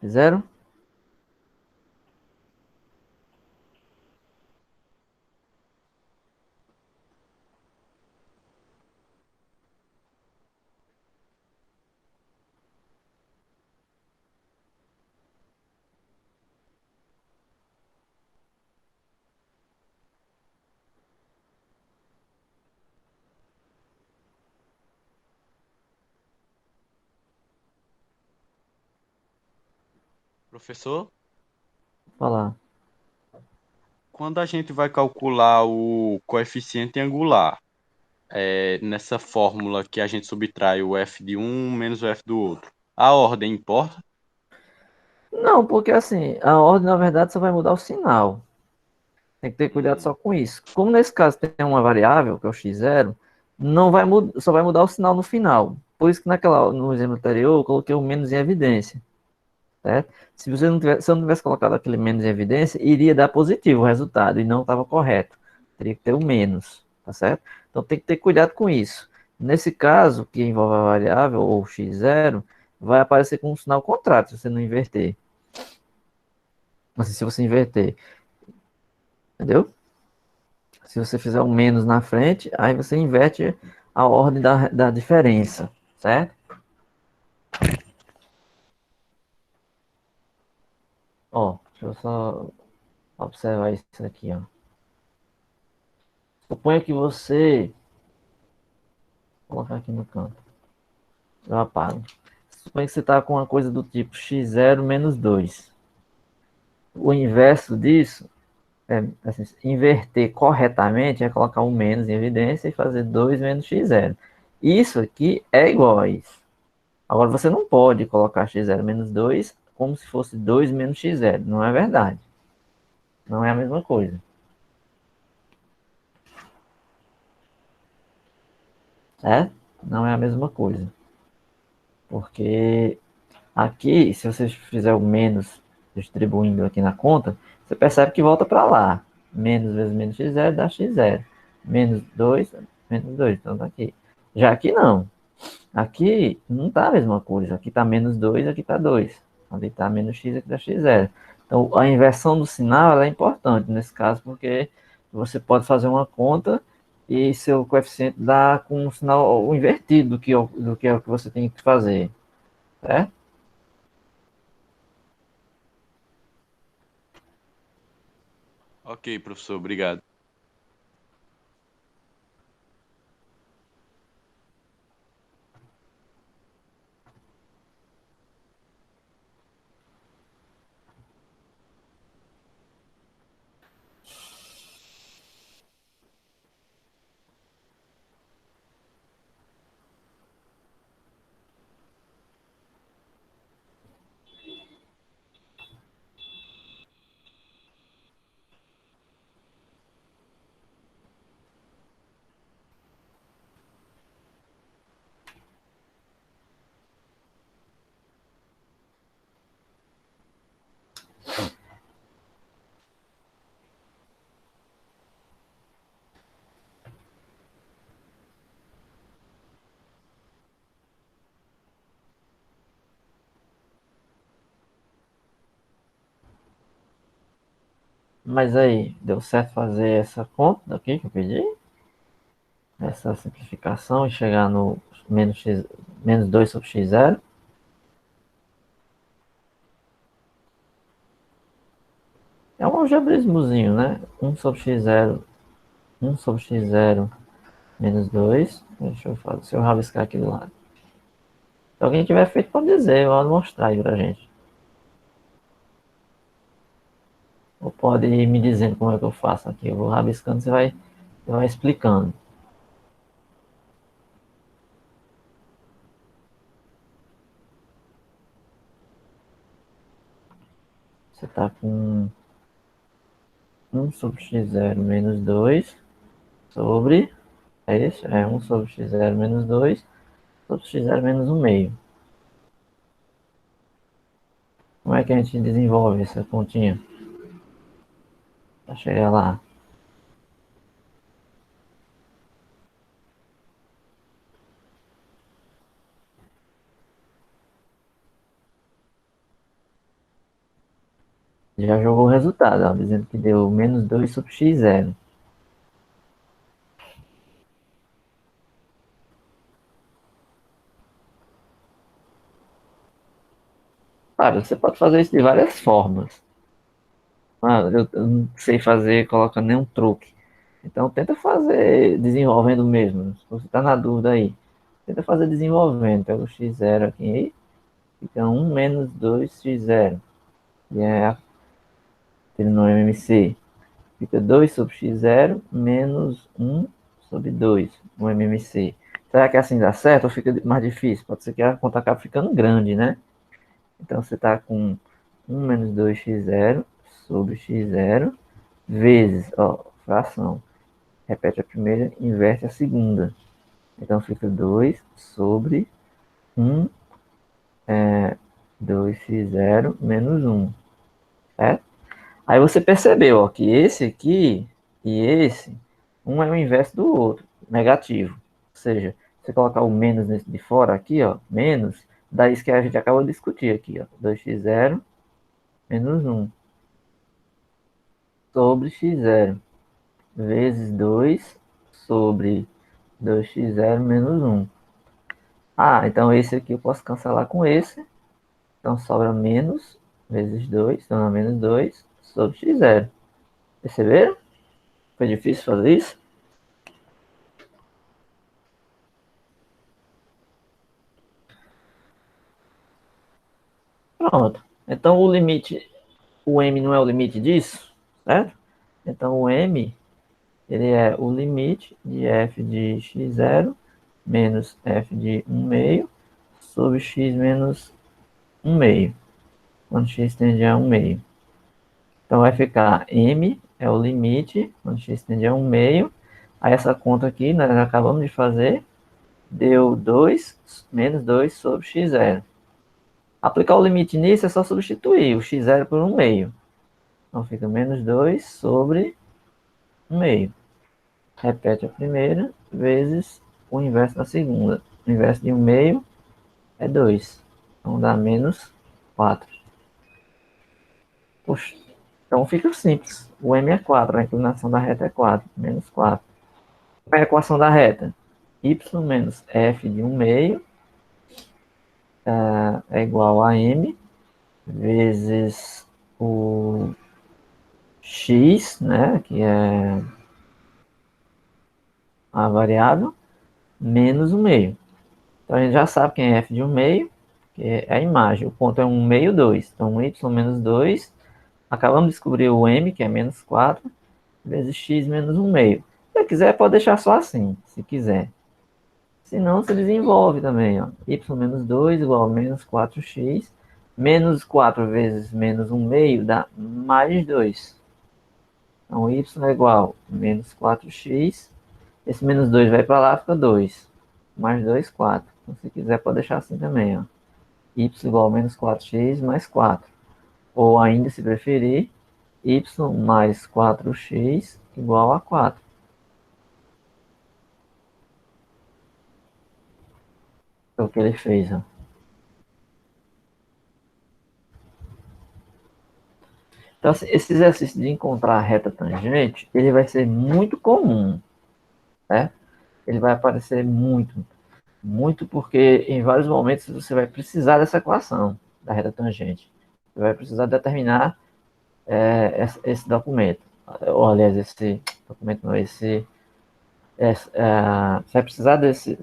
Fizeram? Professor, Falar. quando a gente vai calcular o coeficiente angular, nessa fórmula que a gente subtrai o f de um menos o f do outro, a ordem importa? Não, porque assim, a ordem, na verdade, só vai mudar o sinal. Tem que ter cuidado Hum, só com isso. Como nesse caso tem uma variável, que é o x0, não vai mudar, só vai mudar o sinal no final. Por isso que no exemplo anterior eu coloquei o menos em evidência, certo? Se eu não tivesse colocado aquele menos em evidência, iria dar positivo o resultado e não estava correto. Teria que ter o menos, tá certo? Então tem que ter cuidado com isso. Nesse caso, que envolve a variável, ou x0, vai aparecer com um sinal contrário, se você não inverter. Assim, se você inverter, entendeu? Se você fizer um menos na frente, aí você inverte a ordem da diferença, certo? Ó, deixa eu só observar isso aqui, ó. Suponha que você... Vou colocar aqui no canto. Eu apago. Suponha que você está com uma coisa do tipo x0 menos 2. O inverso disso é assim, inverter corretamente é colocar um menos em evidência e fazer 2 menos x0. Isso aqui é igual a isso. Agora você não pode colocar x0 menos 2 como se fosse 2 menos x0. Não é verdade. Não é a mesma coisa. É? Não é a mesma coisa. Porque aqui, se você fizer o menos distribuindo aqui na conta, você percebe que volta para lá. Menos vezes menos x0 dá x0. Menos 2 menos 2. Então tá aqui. Já aqui não. Aqui não tá a mesma coisa. Aqui tá menos 2, aqui tá 2. Ali tá menos x, aqui tá x0. Então a inversão do sinal ela é importante nesse caso, porque você pode fazer uma conta e seu coeficiente dá com um sinal invertido do que é o que você tem que fazer. Certo? ok, professor, obrigado. Mas aí, deu certo fazer essa conta daqui que eu pedi? Essa simplificação e chegar no menos, x, menos 2 sobre x0? É um algebrismozinho, né? Um sobre x0, um sobre x0 menos 2. Deixa eu fazer, se eu rabiscar aqui do lado. Se alguém tiver feito, pode dizer, pode mostrar aí pra gente. Ou pode ir me dizendo como é que eu faço aqui. Eu vou rabiscando, você vai explicando. Você tá com um sobre x0 menos 2 sobre... É isso? É um sobre x0 menos 2 sobre x0 menos um meio. Como é que a gente desenvolve essa continha para chegar lá? Já jogou o resultado, ó, dizendo que deu menos 2 sobre x zero. Claro, você pode fazer isso de várias formas. Ah, eu não sei fazer colocando nenhum truque. Então tenta fazer desenvolvendo mesmo. Se você está na dúvida aí, tenta fazer desenvolvendo. Pega o x zero aqui, fica um menos 2x0. E é no MMC. Fica 2 sobre x zero menos um sobre 2 no MMC. Será que assim dá certo ou fica mais difícil? Pode ser que a conta acabe ficando grande, né? Então você está com um menos 2x0 sobre x0 vezes, ó, fração. Repete a primeira, inverte a segunda. Então fica 2 sobre 1, 2x0 menos 1, certo? Aí você percebeu, ó, que esse aqui e esse, um é o inverso do outro, negativo. Ou seja, você colocar o menos nesse de fora aqui, ó, menos, dá isso que a gente acabou de discutir aqui, ó, 2x0 menos 1 sobre x0 vezes 2 sobre 2x0 menos 1. Ah, então esse aqui eu posso cancelar com esse. Então sobra menos vezes 2, então dá menos 2 sobre x0. Perceberam? Foi difícil fazer isso? Pronto. Então o limite, o m não é o limite disso, certo? Então o m, ele é o limite de f de x0 menos f de 1 meio sobre x menos 1 meio, quando x tende a 1 meio. Então vai ficar m é o limite, quando x tende a 1 meio. Aí essa conta aqui, nós acabamos de fazer, deu 2 menos 2 sobre x0. Aplicar o limite nisso é só substituir o x0 por 1 meio. Então fica menos 2 sobre 1 meio. Repete a primeira, vezes o inverso da segunda. O inverso de 1 meio é 2. Então dá menos 4. Poxa, então fica simples. O m é 4, a inclinação da reta é 4, menos 4. Qual é a equação da reta? Y menos f de 1 meio é igual a m vezes o x, né, que é a variável, menos o meio. Então a gente já sabe quem é f de 1 meio, que é a imagem. O ponto é 1 meio, 2. Então y menos 2. Acabamos de descobrir o m, que é menos 4, vezes x menos 1 meio. Se quiser, pode deixar só assim, se quiser. Se não, você desenvolve também. Ó. Y menos 2 igual a menos 4x. Menos 4 vezes menos 1 meio dá mais 2. Então y é igual a menos 4x. Esse menos 2 vai para lá, fica 2. Mais 2, 4. Então, se quiser, pode deixar assim também. Ó. Y igual a menos 4x mais 4. Ou ainda, se preferir, y mais 4x igual a 4. É o que ele fez. Ó. Então, assim, esse exercício de encontrar a reta tangente, ele vai ser muito comum, né? Ele vai aparecer muito, muito porque em vários momentos você vai precisar dessa equação da reta tangente. Você vai precisar determinar esse documento. Ou, aliás, esse documento não, você vai precisar desse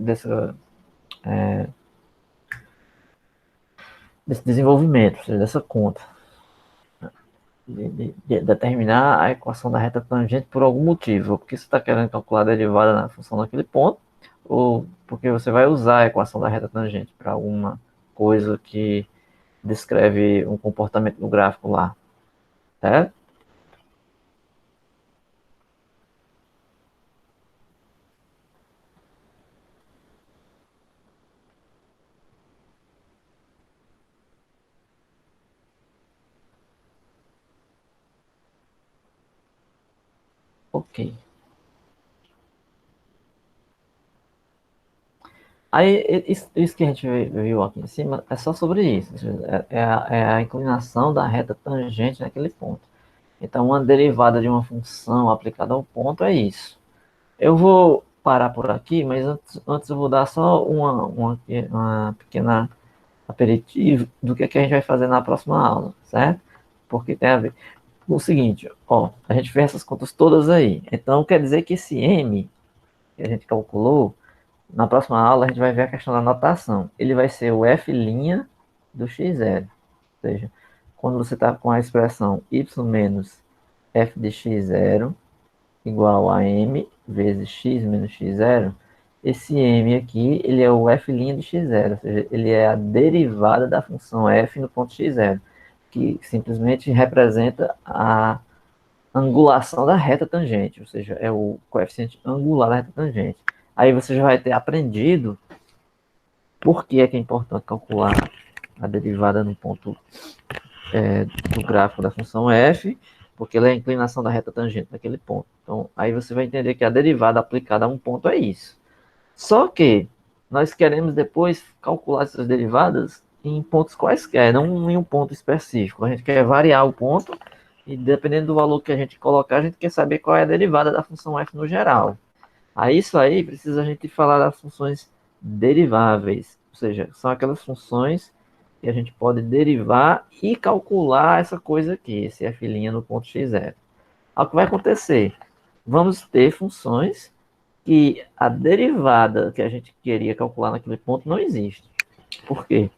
desenvolvimento, ou seja, dessa conta. De determinar a equação da reta tangente por algum motivo, ou porque você está querendo calcular a derivada na função daquele ponto, ou porque você vai usar a equação da reta tangente para alguma coisa que descreve um comportamento do gráfico lá, certo? Ok. Aí, isso que a gente viu aqui em cima é só sobre isso. Ou seja, é a inclinação da reta tangente naquele ponto. Então, uma derivada de uma função aplicada ao ponto é isso. Eu vou parar por aqui, mas antes eu vou dar só uma pequena aperitivo do que a gente vai fazer na próxima aula, certo? Porque tem a ver com o seguinte, ó, a gente fez essas contas todas aí. Então, quer dizer que esse m que a gente calculou, na próxima aula a gente vai ver a questão da notação. Ele vai ser o f' do x0. Ou seja, quando você está com a expressão y menos f de x0 igual a m vezes x menos x0, esse m aqui, ele é o f' de x0, ou seja, ele é a derivada da função f no ponto x0, que simplesmente representa a angulação da reta tangente, ou seja, é o coeficiente angular da reta tangente. Aí você já vai ter aprendido por que é importante calcular a derivada no ponto do gráfico da função f, porque ela é a inclinação da reta tangente naquele ponto. Então, aí você vai entender que a derivada aplicada a um ponto é isso. Só que nós queremos depois calcular essas derivadas em pontos quaisquer, não em um ponto específico. A gente quer variar o ponto e dependendo do valor que a gente colocar, a gente quer saber qual é a derivada da função f no geral. Aí isso aí precisa a gente falar das funções deriváveis, ou seja, são aquelas funções que a gente pode derivar e calcular essa coisa aqui, esse f' no ponto x0. O que vai acontecer? Vamos ter funções que a derivada que a gente queria calcular naquele ponto não existe. Por quê?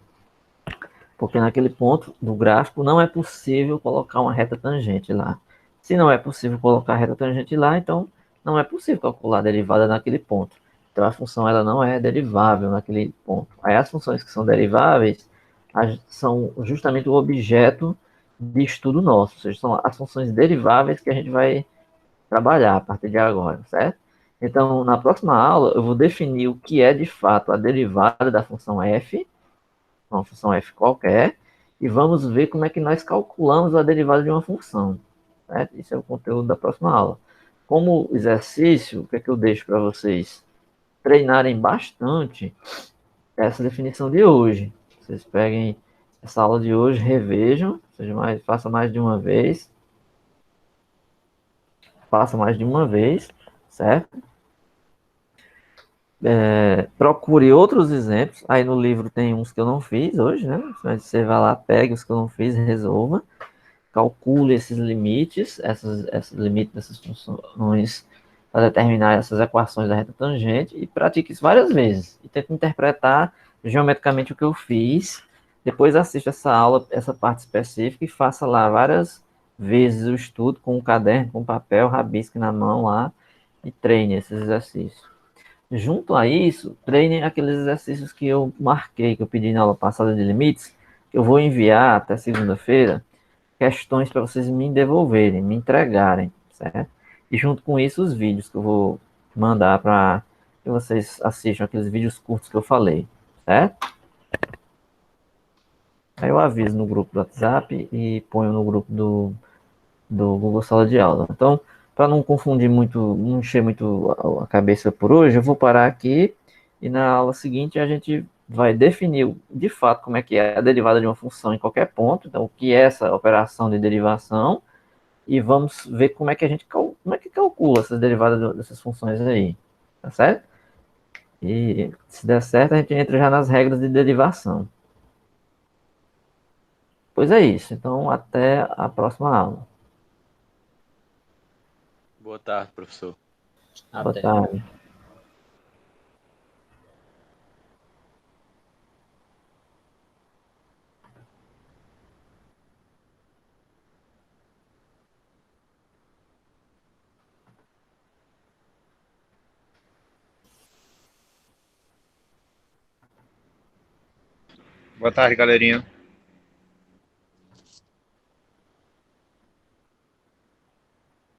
Porque naquele ponto do gráfico não é possível colocar uma reta tangente lá. Se não é possível colocar a reta tangente lá, então não é possível calcular a derivada naquele ponto. Então a função ela não é derivável naquele ponto. Aí as funções que são deriváveis são justamente o objeto de estudo nosso, ou seja, são as funções deriváveis que a gente vai trabalhar a partir de agora, certo? Então, na próxima aula, eu vou definir o que é de fato a derivada da função f, uma função f qualquer, e vamos ver como é que nós calculamos a derivada de uma função. Certo? Isso é o conteúdo da próxima aula. Como exercício, o que é que eu deixo para vocês treinarem bastante essa definição de hoje. Vocês peguem essa aula de hoje, revejam, seja faça mais de uma vez, certo? Procure outros exemplos. Aí no livro tem uns que eu não fiz hoje, né? Mas você vai lá, pegue os que eu não fiz, resolva, calcule esses limites, esses limites dessas funções para determinar essas equações da reta tangente e pratique isso várias vezes. E tente interpretar geometricamente o que eu fiz. Depois assista essa aula, essa parte específica e faça lá várias vezes o estudo com um caderno, com papel, rabisque na mão lá e treine esses exercícios. Junto a isso, treinem aqueles exercícios que eu marquei, que eu pedi na aula passada de limites, que eu vou enviar até segunda-feira, questões para vocês me devolverem, me entregarem, certo? E junto com isso, os vídeos que eu vou mandar para que vocês assistam aqueles vídeos curtos que eu falei, certo? Aí eu aviso no grupo do WhatsApp e ponho no grupo do Google Sala de Aula. Então, para não confundir muito, não encher muito a cabeça por hoje, eu vou parar aqui e na aula seguinte a gente vai definir de fato como é que é a derivada de uma função em qualquer ponto, então o que é essa operação de derivação e vamos ver como é que a gente como é que calcula essas derivadas dessas funções aí, tá certo? E se der certo a gente entra já nas regras de derivação. Pois é isso, então até a próxima aula. Boa tarde, professor. Boa Até. tarde. Boa tarde, galerinha.